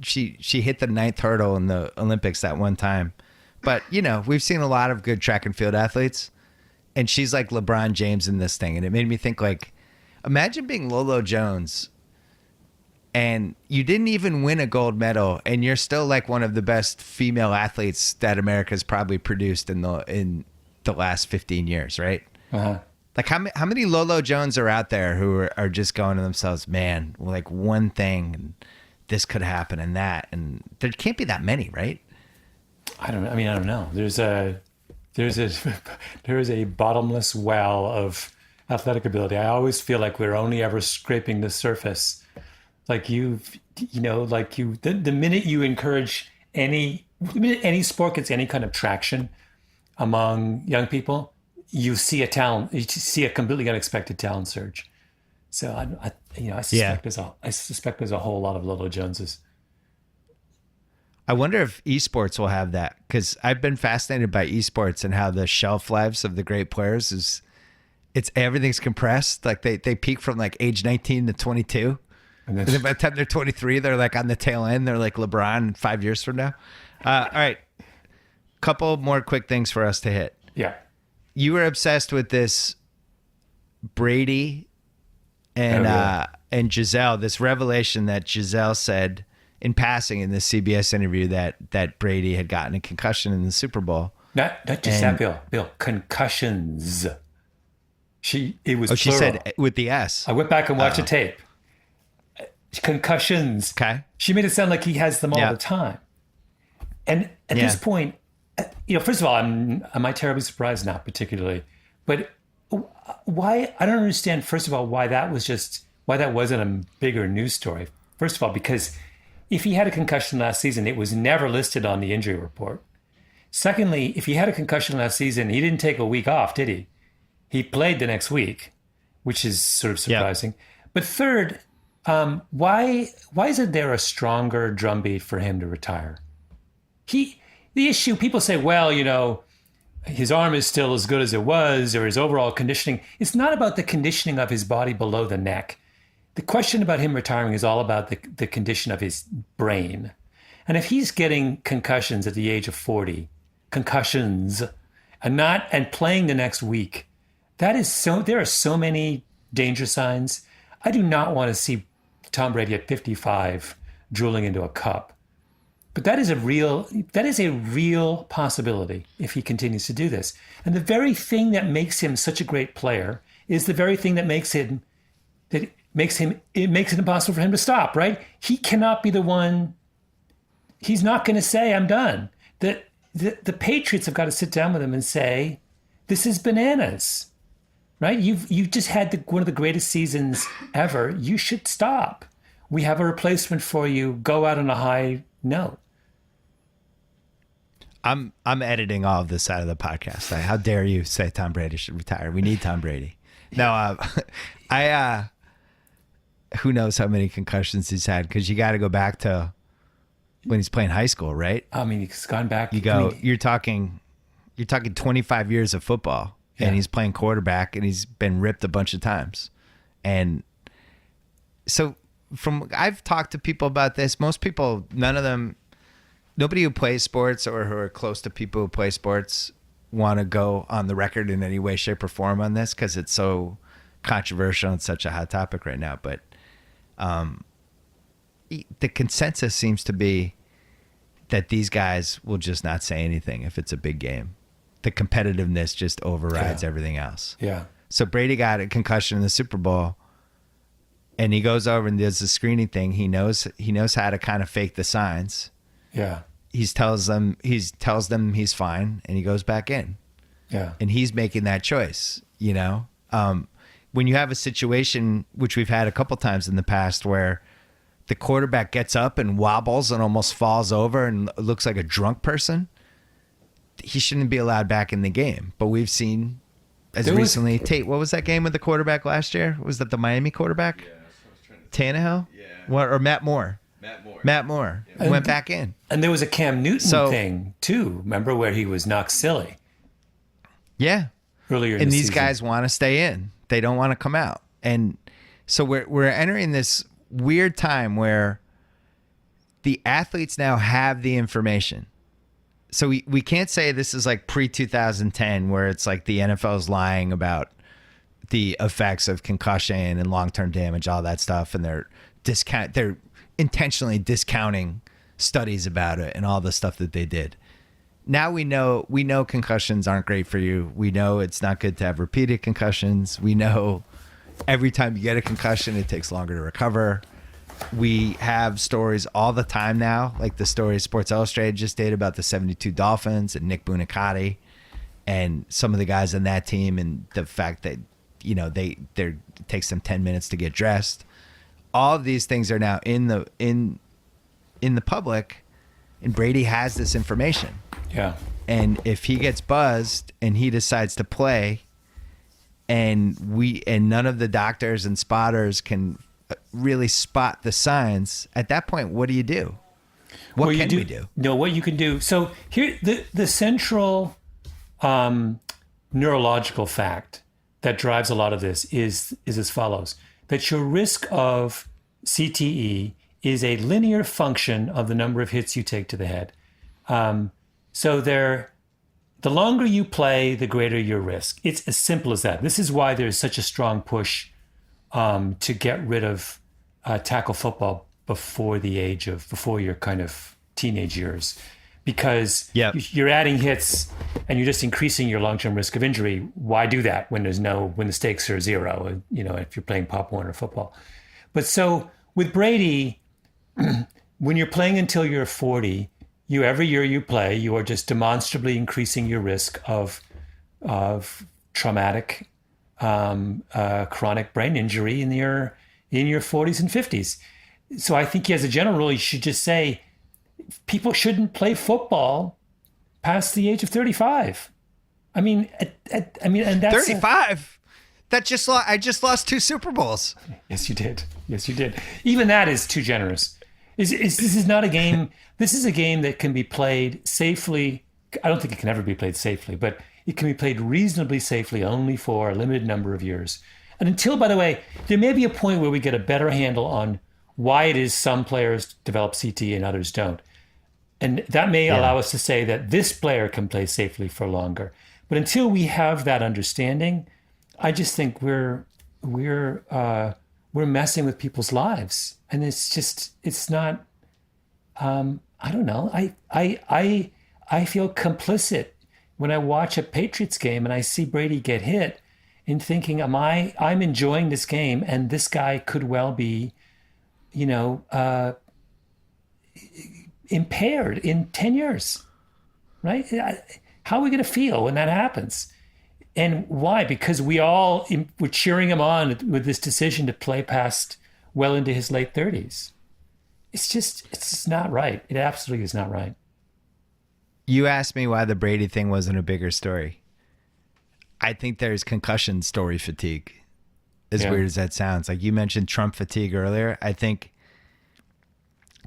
she hit the 9th hurdle in the Olympics that one time. But, we've seen a lot of good track and field athletes. And she's like LeBron James in this thing. And it made me think, like, imagine being Lolo Jones and you didn't even win a gold medal, and you're still like one of the best female athletes that America's probably produced in the last 15 years, right? Uh-huh. Like how many Lolo Jones are out there who are just going to themselves, man, like one thing, and this could happen and that, and there can't be that many, right? I don't know. There's a bottomless well of athletic ability. I always feel like we're only ever scraping the surface. Like the minute you encourage the minute any sport gets any kind of traction among young people, you see a completely unexpected talent surge. So I suspect there's a whole lot of Lolo Joneses. I wonder if esports will have that, because I've been fascinated by esports and how the shelf lives of the great players everything's compressed. Like they peak from like age 19 to 22. And then by the time they're 23, they're like on the tail end. They're like LeBron 5 years from now. All right. Couple more quick things for us to hit. Yeah. You were obsessed with this Brady and Giselle, this revelation that Giselle said in passing in this CBS interview that Brady had gotten a concussion in the Super Bowl. Not just that, Bill. Concussions. It was plural. She said with the S. I went back and watched the tape. Concussions. Okay. She made it sound like he has them all the time. And at this point, first of all, am I terribly surprised? Not particularly. But why? I don't understand, first of all, why that wasn't a bigger news story. First of all, because if he had a concussion last season, it was never listed on the injury report. Secondly, if he had a concussion last season, he didn't take a week off, did he? He played the next week, which is sort of surprising. Yep. But third, why isn't there a stronger drumbeat for him to retire? The issue, people say, well, his arm is still as good as it was, or his overall conditioning. It's not about the conditioning of his body below the neck. The question about him retiring is all about the condition of his brain. And if he's getting concussions at the age of 40, and playing the next week, there are so many danger signs. I do not want to see Tom Brady at 55 drooling into a cup. But that is a real possibility if he continues to do this. And the very thing that makes him such a great player is the very thing that makes it impossible for him to stop, right? He cannot be the one. He's not going to say, I'm done. The Patriots have got to sit down with him and say, this is bananas, right? You've just had one of the greatest seasons ever. You should stop. We have a replacement for you. Go out on a high note. I'm editing all of this out of the podcast. How dare you say Tom Brady should retire? We need Tom Brady. No, who knows how many concussions he's had, because you got to go back to when he's playing high school, right? I mean, he's gone back. You're talking 25 years of football, and he's playing quarterback, and he's been ripped a bunch of times. And so I've talked to people about this. Most people, nobody who plays sports or who are close to people who play sports want to go on the record in any way, shape, or form on this, because it's so controversial and such a hot topic right now. But the consensus seems to be that these guys will just not say anything if it's a big game. The competitiveness just overrides everything else. Yeah. So Brady got a concussion in the Super Bowl, and he goes over and does the screening thing. He knows how to kind of fake the signs. Yeah. He tells them he's fine, and he goes back in. Yeah. And he's making that choice, when you have a situation, which we've had a couple times in the past, where the quarterback gets up and wobbles and almost falls over and looks like a drunk person, he shouldn't be allowed back in the game. But we've seen recently, Tate, what was that game with the quarterback last year? Was that the Miami quarterback? Yeah, that's what I was trying to Tannehill? Yeah. Or Matt Moore? Matt Moore. Yeah. Went back in. And there was a Cam Newton thing, too. Remember, where he was knocked silly? Yeah. Earlier in and the these season. guys want to stay in. They don't want to come out. And so we're entering this weird time where the athletes now have the information. So we can't say this is like pre-2010 where it's like the NFL is lying about the effects of concussion and long-term damage, all that stuff, and they're intentionally discounting studies about it and all the stuff that they did. Now we know concussions aren't great for you. We know it's not good to have repeated concussions. We know every time you get a concussion, it takes longer to recover. We have stories all the time now, like the story Sports Illustrated just did about the 72 Dolphins and Nick Buoniconti and some of the guys on that team, and the fact that, it takes them 10 minutes to get dressed. All of these things are now in the public, and Brady has this information. Yeah. And if he gets buzzed and he decides to play, and none of the doctors and spotters can really spot the signs, at that point, what do you do? What can we do? No, what you can do. So here, the central neurological fact that drives a lot of this is as follows: that your risk of CTE is a linear function of the number of hits you take to the head. So the longer you play, the greater your risk. It's as simple as that. This is why there's such a strong push to get rid of tackle football before your kind of teenage years, because you're adding hits and you're just increasing your long-term risk of injury. Why do that when the stakes are zero? If you're playing Pop Warner football. But so with Brady, when you're playing until you're 40, every year you play, you are just demonstrably increasing your risk of traumatic, chronic brain injury in your 40s and 50s. So I think as a general rule, you should just say people shouldn't play football past the age of 35. I mean, and that's 35. I just lost 2 Super Bowls. Yes, you did. Even that is too generous. This is not a game. This is a game that can be played safely. I don't think it can ever be played safely, but it can be played reasonably safely only for a limited number of years. And until, by the way, there may be a point where we get a better handle on why it is some players develop CTE and others don't. And that may allow us to say that this player can play safely for longer. But until we have that understanding, I just think we're messing with people's lives. And it's not, I don't know. I feel complicit when I watch a Patriots game and I see Brady get hit, in thinking, I'm enjoying this game, and this guy could well be, impaired in 10 years, right? How are we going to feel when that happens? And why? Because we're cheering him on with this decision to play past well into his late 30s. It's just not right. It absolutely is not right. You asked me why the Brady thing wasn't a bigger story. I think there's concussion story fatigue, as weird as that sounds. Like you mentioned Trump fatigue earlier. I think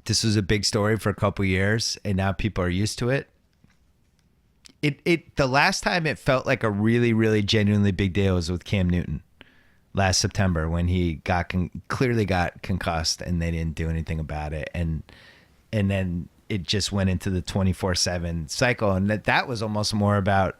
this was a big story for a couple years, and now people are used to it. The last time it felt like a really, really genuinely big deal was with Cam Newton last September, when he clearly got concussed and they didn't do anything about it. And then it just went into the 24/7 cycle. And that was almost more about,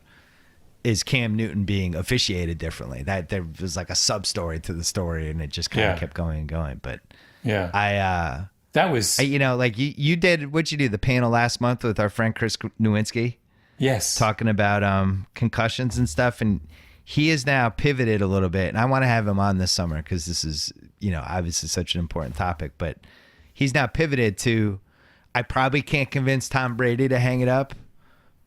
is Cam Newton being officiated differently? That there was like a sub story to the story, and it just kind of kept going and going. But that was, like you did, what'd you do? The panel last month with our friend Chris Nowinski. Yes. Talking about concussions and stuff. And he is now pivoted a little bit. And I want to have him on this summer because this is, obviously such an important topic. But he's now pivoted to, I probably can't convince Tom Brady to hang it up,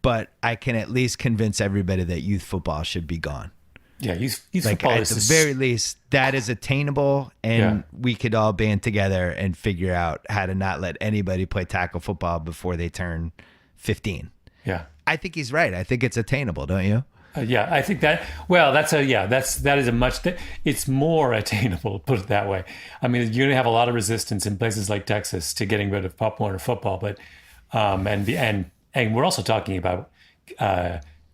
but I can at least convince everybody that youth football should be gone. Yeah, youth like football at the very least, that is attainable, and we could all band together and figure out how to not let anybody play tackle football before they turn 15. Yeah. I think he's right. I think it's attainable, don't you? I think that. Well, it's more attainable. Put it that way. I mean, you're gonna have a lot of resistance in places like Texas to getting rid of Pop Warner football, but and we're also talking about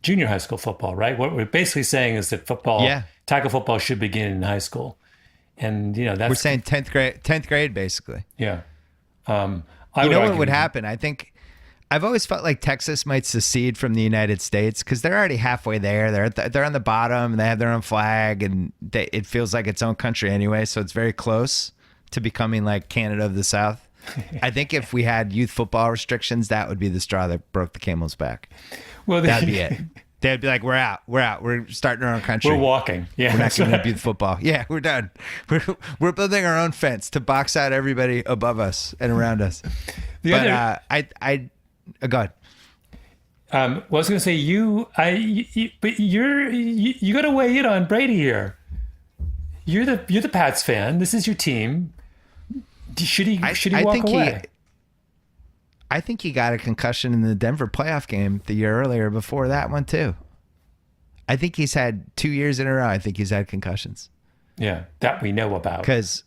junior high school football, right? What we're basically saying is that tackle football should begin in high school, and that's we're saying 10th grade, basically. Yeah. What would happen? I think. I've always felt like Texas might secede from the United States because they're already halfway there. They're on the bottom, and they have their own flag, and it feels like its own country anyway. So it's very close to becoming like Canada of the South. I think if we had youth football restrictions, that would be the straw that broke the camel's back. Well, that'd be it. They'd be like, we're out. We're starting our own country. We're walking. Yeah, we're not giving up youth football. Yeah, we're done. We're building our own fence to box out everybody above us and around us. Go ahead. I was going to say you got to weigh in on Brady here. You're the Pats fan. This is your team. Should he walk away? I think he got a concussion in the Denver playoff game the year earlier before that one too. I think he's had 2 years in a row. I think he's had concussions. Yeah, that we know about. Because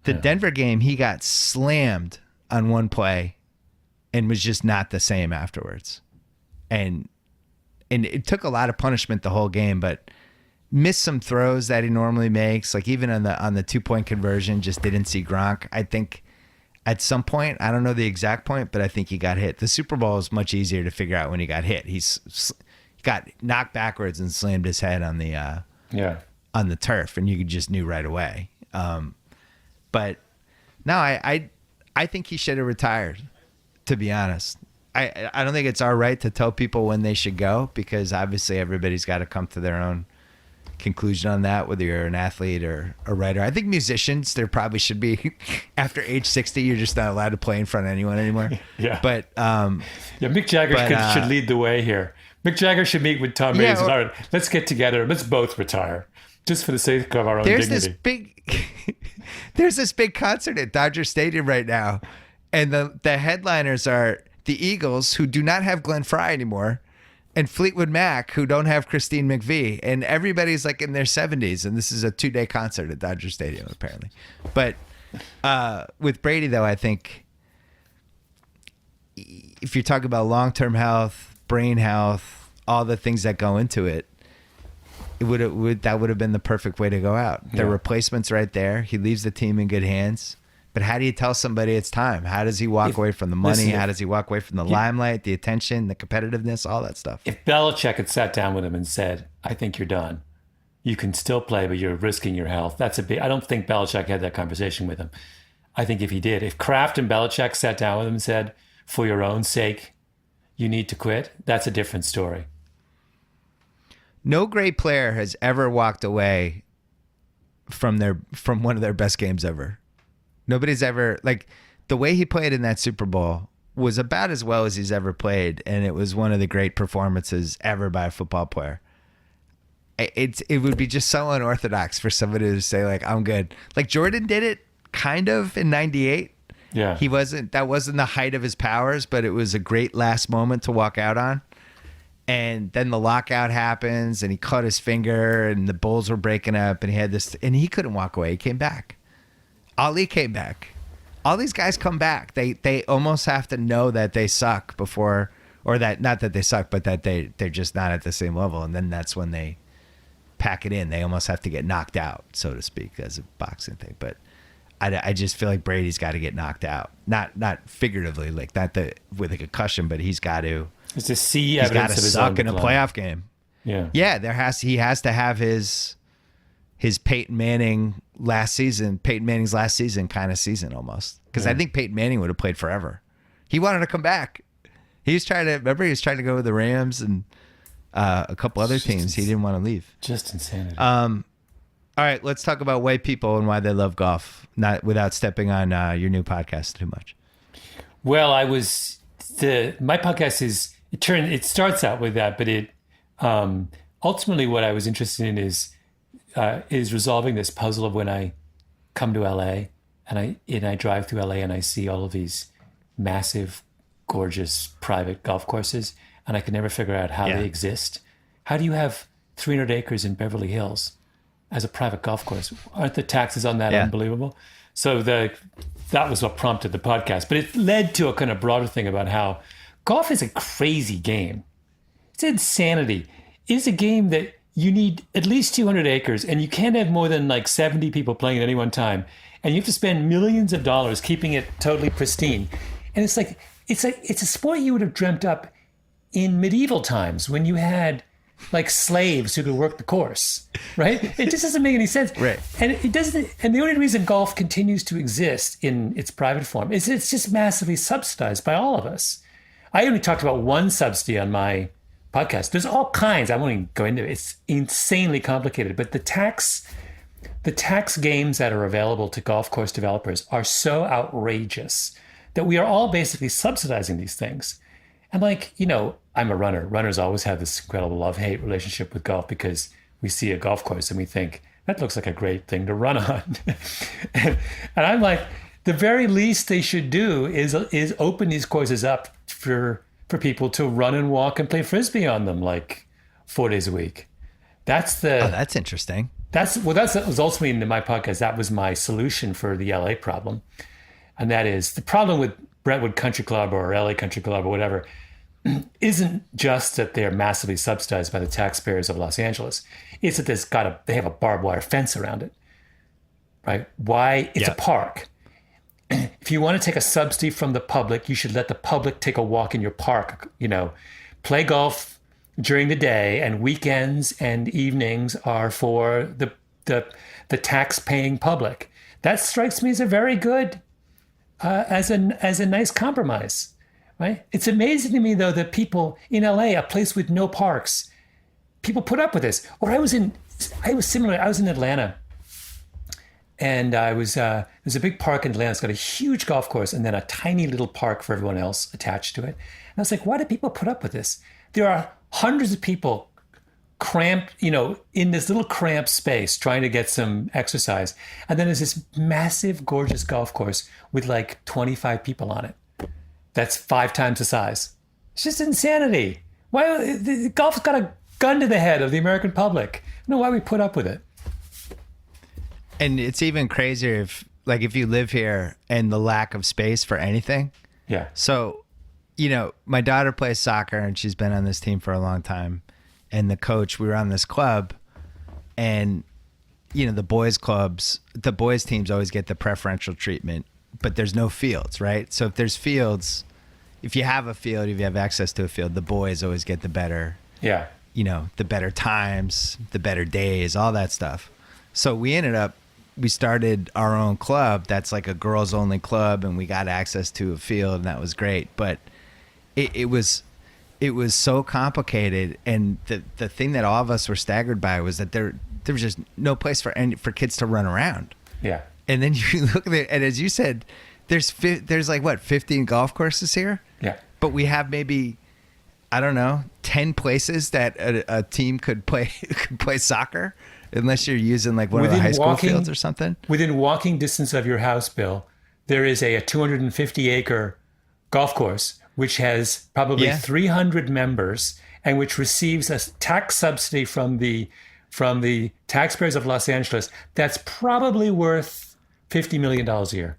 the Denver game, he got slammed on one play and was just not the same afterwards. And it took a lot of punishment the whole game, but missed some throws that he normally makes. Like even on the 2-point conversion, just didn't see Gronk. I think at some point, I don't know the exact point, but I think he got hit. The Super Bowl is much easier to figure out when he got hit. He got knocked backwards and slammed his head on the turf, and you just knew right away. But no, I think he should have retired, to be honest. I don't think it's our right to tell people when they should go, because obviously everybody's got to come to their own conclusion on that, whether you're an athlete or a writer. I think musicians, there probably should be, after age 60, you're just not allowed to play in front of anyone anymore. Yeah. But Mick Jagger should lead the way here. Mick Jagger should meet with Tom Brady and say, all right, let's get together. Let's both retire, just for the sake of our own dignity. There's this big concert at Dodger Stadium right now, and the headliners are the Eagles, who do not have Glenn Frey anymore, and Fleetwood Mac, who don't have Christine McVie, and everybody's like in their 70s, and this is a 2-day concert at Dodger Stadium apparently. But with Brady, though, I think if you're talking about long-term health, brain health, all the things that go into it, that would have been the perfect way to go out. The replacement's right there. He leaves the team in good hands. But how do you tell somebody it's time? How does he walk away from the money? How does he walk away from the limelight, the attention, the competitiveness, all that stuff? If Belichick had sat down with him and said, I think you're done. You can still play, but you're risking your health. I don't think Belichick had that conversation with him. I think if he did, if Kraft and Belichick sat down with him and said, for your own sake, you need to quit, that's a different story. No great player has ever walked away from one of their best games ever. Nobody's ever, like, the way he played in that Super Bowl was about as well as he's ever played, and it was one of the great performances ever by a football player. It would be just so unorthodox for somebody to say, like, I'm good. Like Jordan did it kind of in 98. Yeah. That wasn't the height of his powers, but it was a great last moment to walk out on. And then the lockout happens, and he cut his finger, and the Bulls were breaking up, and he couldn't walk away. He came back. Ali came back. All these guys come back. They almost have to know that they suck before, or that not that they suck, but that they're just not at the same level. And then that's when they pack it in. They almost have to get knocked out, so to speak, as a boxing thing. But I just feel like Brady's got to get knocked out, not figuratively, like not with a concussion, but he's got to. It's to see he's got evidence to of his suck own in a decline. playoff game. Yeah. He has to have his Peyton Manning's last season kind of season almost. Because I think Peyton Manning would have played forever. He wanted to come back. He was trying to go with the Rams and a couple other teams. He didn't want to leave. Just insanity. All right, let's talk about white people and why they love golf, not without stepping on your new podcast too much. Well, my podcast it starts out with that, but it ultimately what I was interested in is resolving this puzzle of when I come to LA and I drive through LA and I see all of these massive, gorgeous private golf courses, and I can never figure out how they exist. How do you have 300 acres in Beverly Hills as a private golf course? Aren't the taxes on that unbelievable? So that was what prompted the podcast, but it led to a kind of broader thing about how golf is a crazy game. It's insanity. It's a game that you need at least 200 acres, and you can't have more than like 70 people playing at any one time. And you have to spend millions of dollars keeping it totally pristine. And it's a sport you would have dreamt up in medieval times when you had like slaves who could work the course, right? It just doesn't make any sense. Right. And it doesn't. And the only reason golf continues to exist in its private form is it's just massively subsidized by all of us. I only talked about one subsidy on my podcast. There's all kinds. I won't even go into it. It's insanely complicated. But the tax games that are available to golf course developers are so outrageous that we are all basically subsidizing these things. And like, I'm a runner. Runners always have this incredible love-hate relationship with golf because we see a golf course and we think, that looks like a great thing to run on. and I'm like, the very least they should do is open these courses up for people to run and walk and play Frisbee on them like 4 days a week. That's interesting. That was ultimately in my podcast. That was my solution for the LA problem. And that is the problem with Brentwood Country Club or LA Country Club or whatever isn't just that they're massively subsidized by the taxpayers of Los Angeles. It's that they have a barbed wire fence around it, right? Why? It's a park. If you want to take a subsidy from the public, you should let the public take a walk in your park, play golf during the day, and weekends and evenings are for the tax-paying public. That strikes me as a very good, as a nice compromise. Right? It's amazing to me, though, that people in LA, a place with no parks, people put up with this. Or I was in Atlanta, and there's a big park in Atlanta. It's got a huge golf course and then a tiny little park for everyone else attached to it. And I was like, why do people put up with this? There are hundreds of people cramped, in this little cramped space trying to get some exercise. And then there's this massive, gorgeous golf course with like 25 people on it. That's 5 times the size. It's just insanity. Why the golf's got a gun to the head of the American public? I don't know why we put up with it. And it's even crazier if you live here and the lack of space for anything. Yeah. So, my daughter plays soccer and she's been on this team for a long time. And the coach, we were on this club, and the boys teams always get the preferential treatment. But there's no fields, right? So if there's fields, if you have a field, if you have access to a field, the boys always get the better, the better times, the better days, all that stuff. So we started our own club that's like a girls only club, and we got access to a field, and that was great. But it was so complicated, and the thing that all of us were staggered by was that there was just no place for kids to run around. Yeah. And then you look at it, and as you said, there's like 15 golf courses here. Yeah. But we have maybe, I don't know, 10 places that a team could play soccer, unless you're using like one of the high school fields or something. Within walking distance of your house, Bill, there is a 250-acre golf course which has probably 300 members and which receives a tax subsidy from the taxpayers of Los Angeles that's probably worth $50 million a year.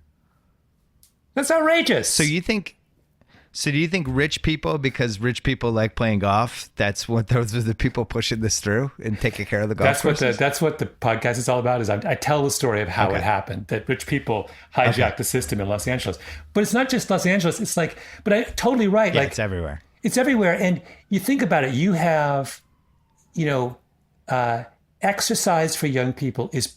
That's outrageous. So do you think rich people, because rich people like playing golf, those are the people pushing this through and taking care of the golf courses? That's what the podcast is all about. Is I tell the story of how it happened, that rich people hijacked the system in Los Angeles. But it's not just Los Angeles. It's like, but I totally right. Yeah, like it's everywhere. It's everywhere. And you think about it, you have, exercise for young people is,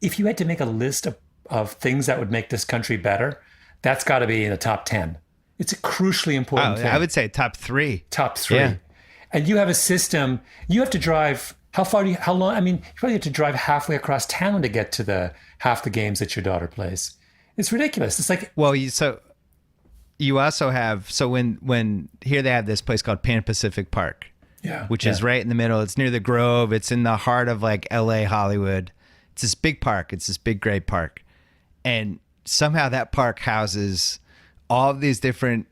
if you had to make a list of things that would make this country better, that's got to be in the top 10. It's a crucially important thing. I would say top 3. Top 3. Yeah. And you have a system, you have to drive, how long? I mean, you probably have to drive halfway across town to get to half the games that your daughter plays. It's ridiculous. It's like, well, you also have, when here they have this place called Pan Pacific Park, which is right in the middle. It's near the Grove. It's in the heart of like LA, Hollywood. It's this big park. It's this big, great park. And somehow that park houses all of these different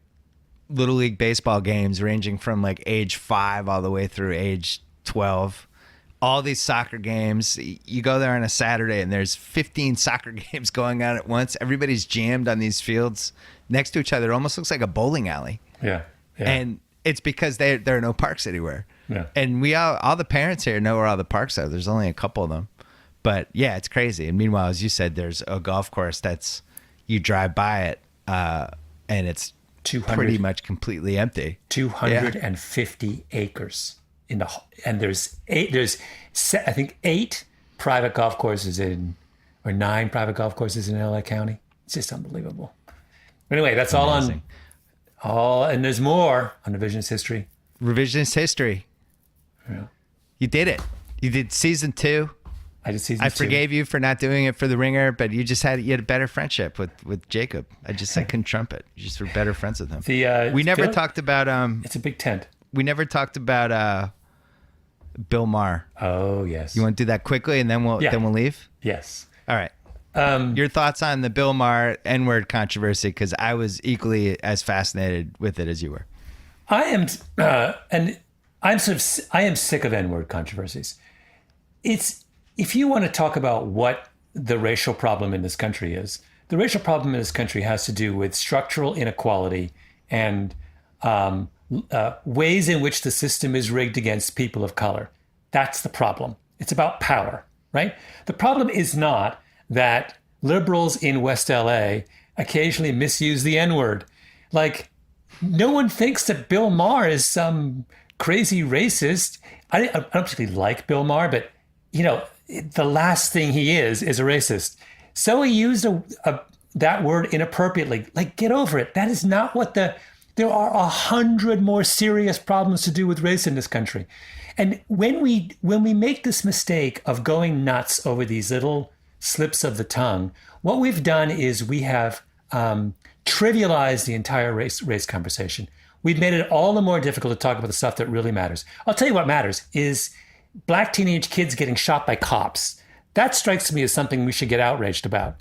Little League baseball games ranging from like age 5 all the way through age 12. All these soccer games. You go there on a Saturday and there's 15 soccer games going on at once. Everybody's jammed on these fields next to each other. It almost looks like a bowling alley. Yeah. And it's because there are no parks anywhere. Yeah. And all the parents here know where all the parks are. There's only a couple of them. But yeah, it's crazy. And meanwhile, as you said, there's a golf course that's, you drive by it, and it's pretty much completely empty. 250 acres and there's I think 8 private golf courses or 9 private golf courses in LA County. It's just unbelievable. Anyway, that's amazing. And there's more on Revisionist History. Revisionist History. Yeah. You did it. You did season 2. I did season 2. I forgave you for not doing it for the Ringer, but you had a better friendship with Jacob. I couldn't trump it. You just were better friends with him. We never talked about it's a big tent. We never talked about Bill Maher. Oh yes. You want to do that quickly and then we'll leave? Yes. All right. Your thoughts on the Bill Maher N-word controversy, because I was equally as fascinated with it as you were. I am, and I am sick of N-word controversies. If you want to talk about what the racial problem in this country is, the racial problem in this country has to do with structural inequality and ways in which the system is rigged against people of color. That's the problem. It's about power, right? The problem is not that liberals in West LA occasionally misuse the N-word. Like, no one thinks that Bill Maher is some crazy racist. I don't particularly like Bill Maher, but, the last thing he is a racist. So he used that word inappropriately. Like, get over it. That is not what there are 100 more serious problems to do with race in this country. And when we make this mistake of going nuts over these little slips of the tongue, what we've done is we have trivialized the entire race conversation. We've made it all the more difficult to talk about the stuff that really matters. I'll tell you what matters is Black teenage kids getting shot by cops. That strikes me as something we should get outraged about.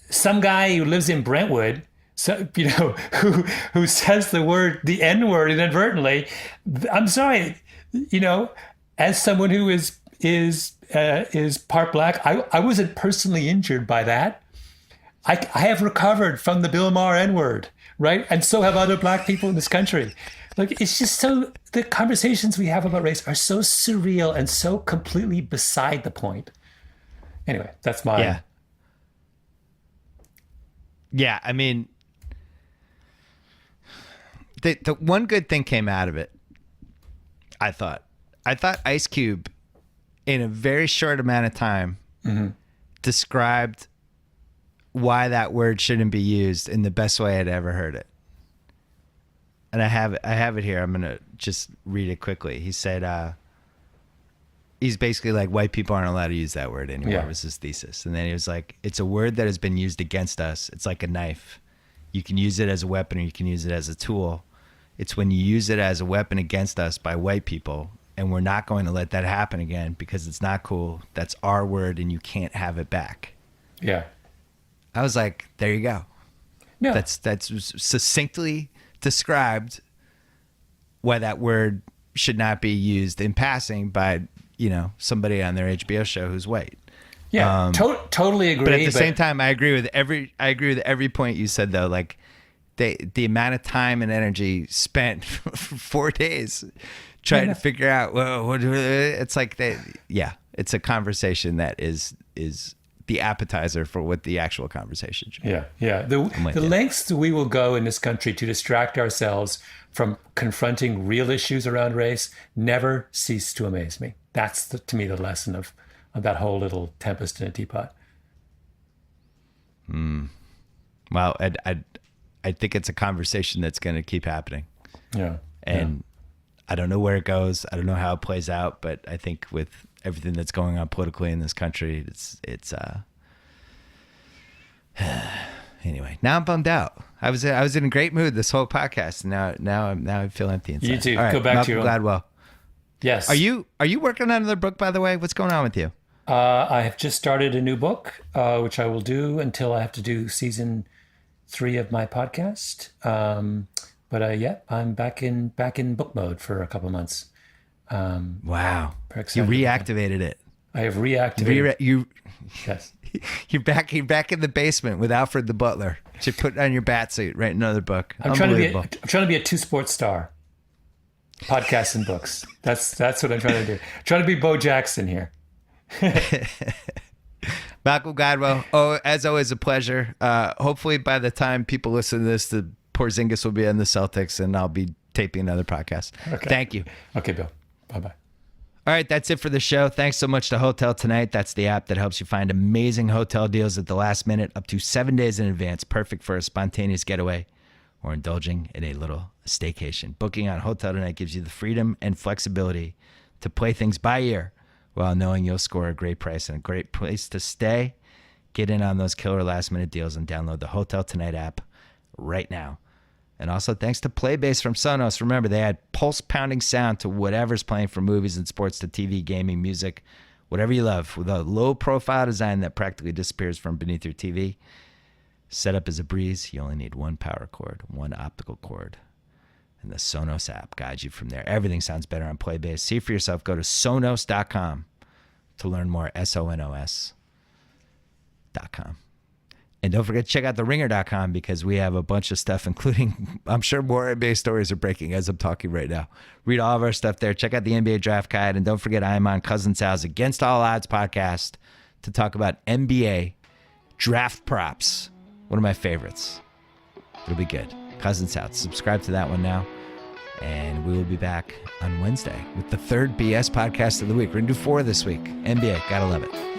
Some guy who lives in Brentwood, who says the N-word inadvertently. I'm sorry, as someone who is part Black, I wasn't personally injured by that. I have recovered from the Bill Maher N-word, right? And so have other Black people in this country. Like, it's just the conversations we have about race are so surreal and so completely beside the point. Anyway, that's my... Yeah. Yeah, I mean, the one good thing came out of it, I thought Ice Cube, in a very short amount of time, described why that word shouldn't be used in the best way I'd ever heard it. And I have it here. I'm going to just read it quickly. He said, he's basically like, white people aren't allowed to use that word anymore. Yeah. Was his thesis. And then he was like, it's a word that has been used against us. It's like a knife. You can use it as a weapon or you can use it as a tool. It's when you use it as a weapon against us by white people, and we're not going to let that happen again because it's not cool. That's our word and you can't have it back. Yeah. I was like, there you go. No. That's succinctly described why that word should not be used in passing by, somebody on their HBO show who's white. Yeah, totally agree. But at the same time, I agree with every point you said, though. Like the amount of time and energy spent for 4 days trying to figure out, it's like it's a conversation that is the appetizer for what the actual conversation should be. Yeah. The lengths that we will go in this country to distract ourselves from confronting real issues around race never cease to amaze me. That's to me the lesson of that whole little tempest in a teapot. Well, I think it's a conversation that's going to keep happening. Yeah. And I don't know where it goes. I don't know how it plays out, but I think with everything that's going on politically in this country, it's anyway, now I'm bummed out. I was in a great mood this whole podcast, and now I feel empty inside. You too. All right, go back Malcolm to your Gladwell. Yes. Are you working on another book, by the way? What's going on with you? I have just started a new book, which I will do until I have to do season 3 of my podcast. But I'm back in book mode for a couple of months. Wow. You reactivated it. I have reactivated. Yes. You're back in the basement with Alfred the Butler. You put on your bat suit, write another book. I'm trying to be a 2-sport star. Podcasts and books. That's what I'm trying to do. I'm trying to be Bo Jackson here. Malcolm Gladwell. Oh, as always, a pleasure. Hopefully by the time people listen to this, the Porzingis will be on the Celtics and I'll be taping another podcast. Okay. Thank you. Okay, Bill. Bye-bye. All right, that's it for the show. Thanks so much to Hotel Tonight. That's the app that helps you find amazing hotel deals at the last minute, up to 7 days in advance, perfect for a spontaneous getaway or indulging in a little staycation. Booking on Hotel Tonight gives you the freedom and flexibility to play things by ear while knowing you'll score a great price and a great place to stay. Get in on those killer last-minute deals and download the Hotel Tonight app right now. And also thanks to Playbase from Sonos. Remember, they add pulse-pounding sound to whatever's playing, from movies and sports to TV, gaming, music, whatever you love, with a low-profile design that practically disappears from beneath your TV. Setup is a breeze. You only need one power cord, one optical cord, and the Sonos app guides you from there. Everything sounds better on Playbase. See for yourself. Go to Sonos.com to learn more. Sonos.com. And don't forget to check out theringer.com because we have a bunch of stuff, including, I'm sure more NBA stories are breaking as I'm talking right now. Read all of our stuff there. Check out the NBA Draft Guide. And don't forget, I'm on Cousin Sal's Against All Odds podcast to talk about NBA draft props. One of my favorites. It'll be good. Cousin Sal. Subscribe to that one now. And we will be back on Wednesday with the third BS podcast of the week. We're going to do 4 this week. NBA. Gotta love it.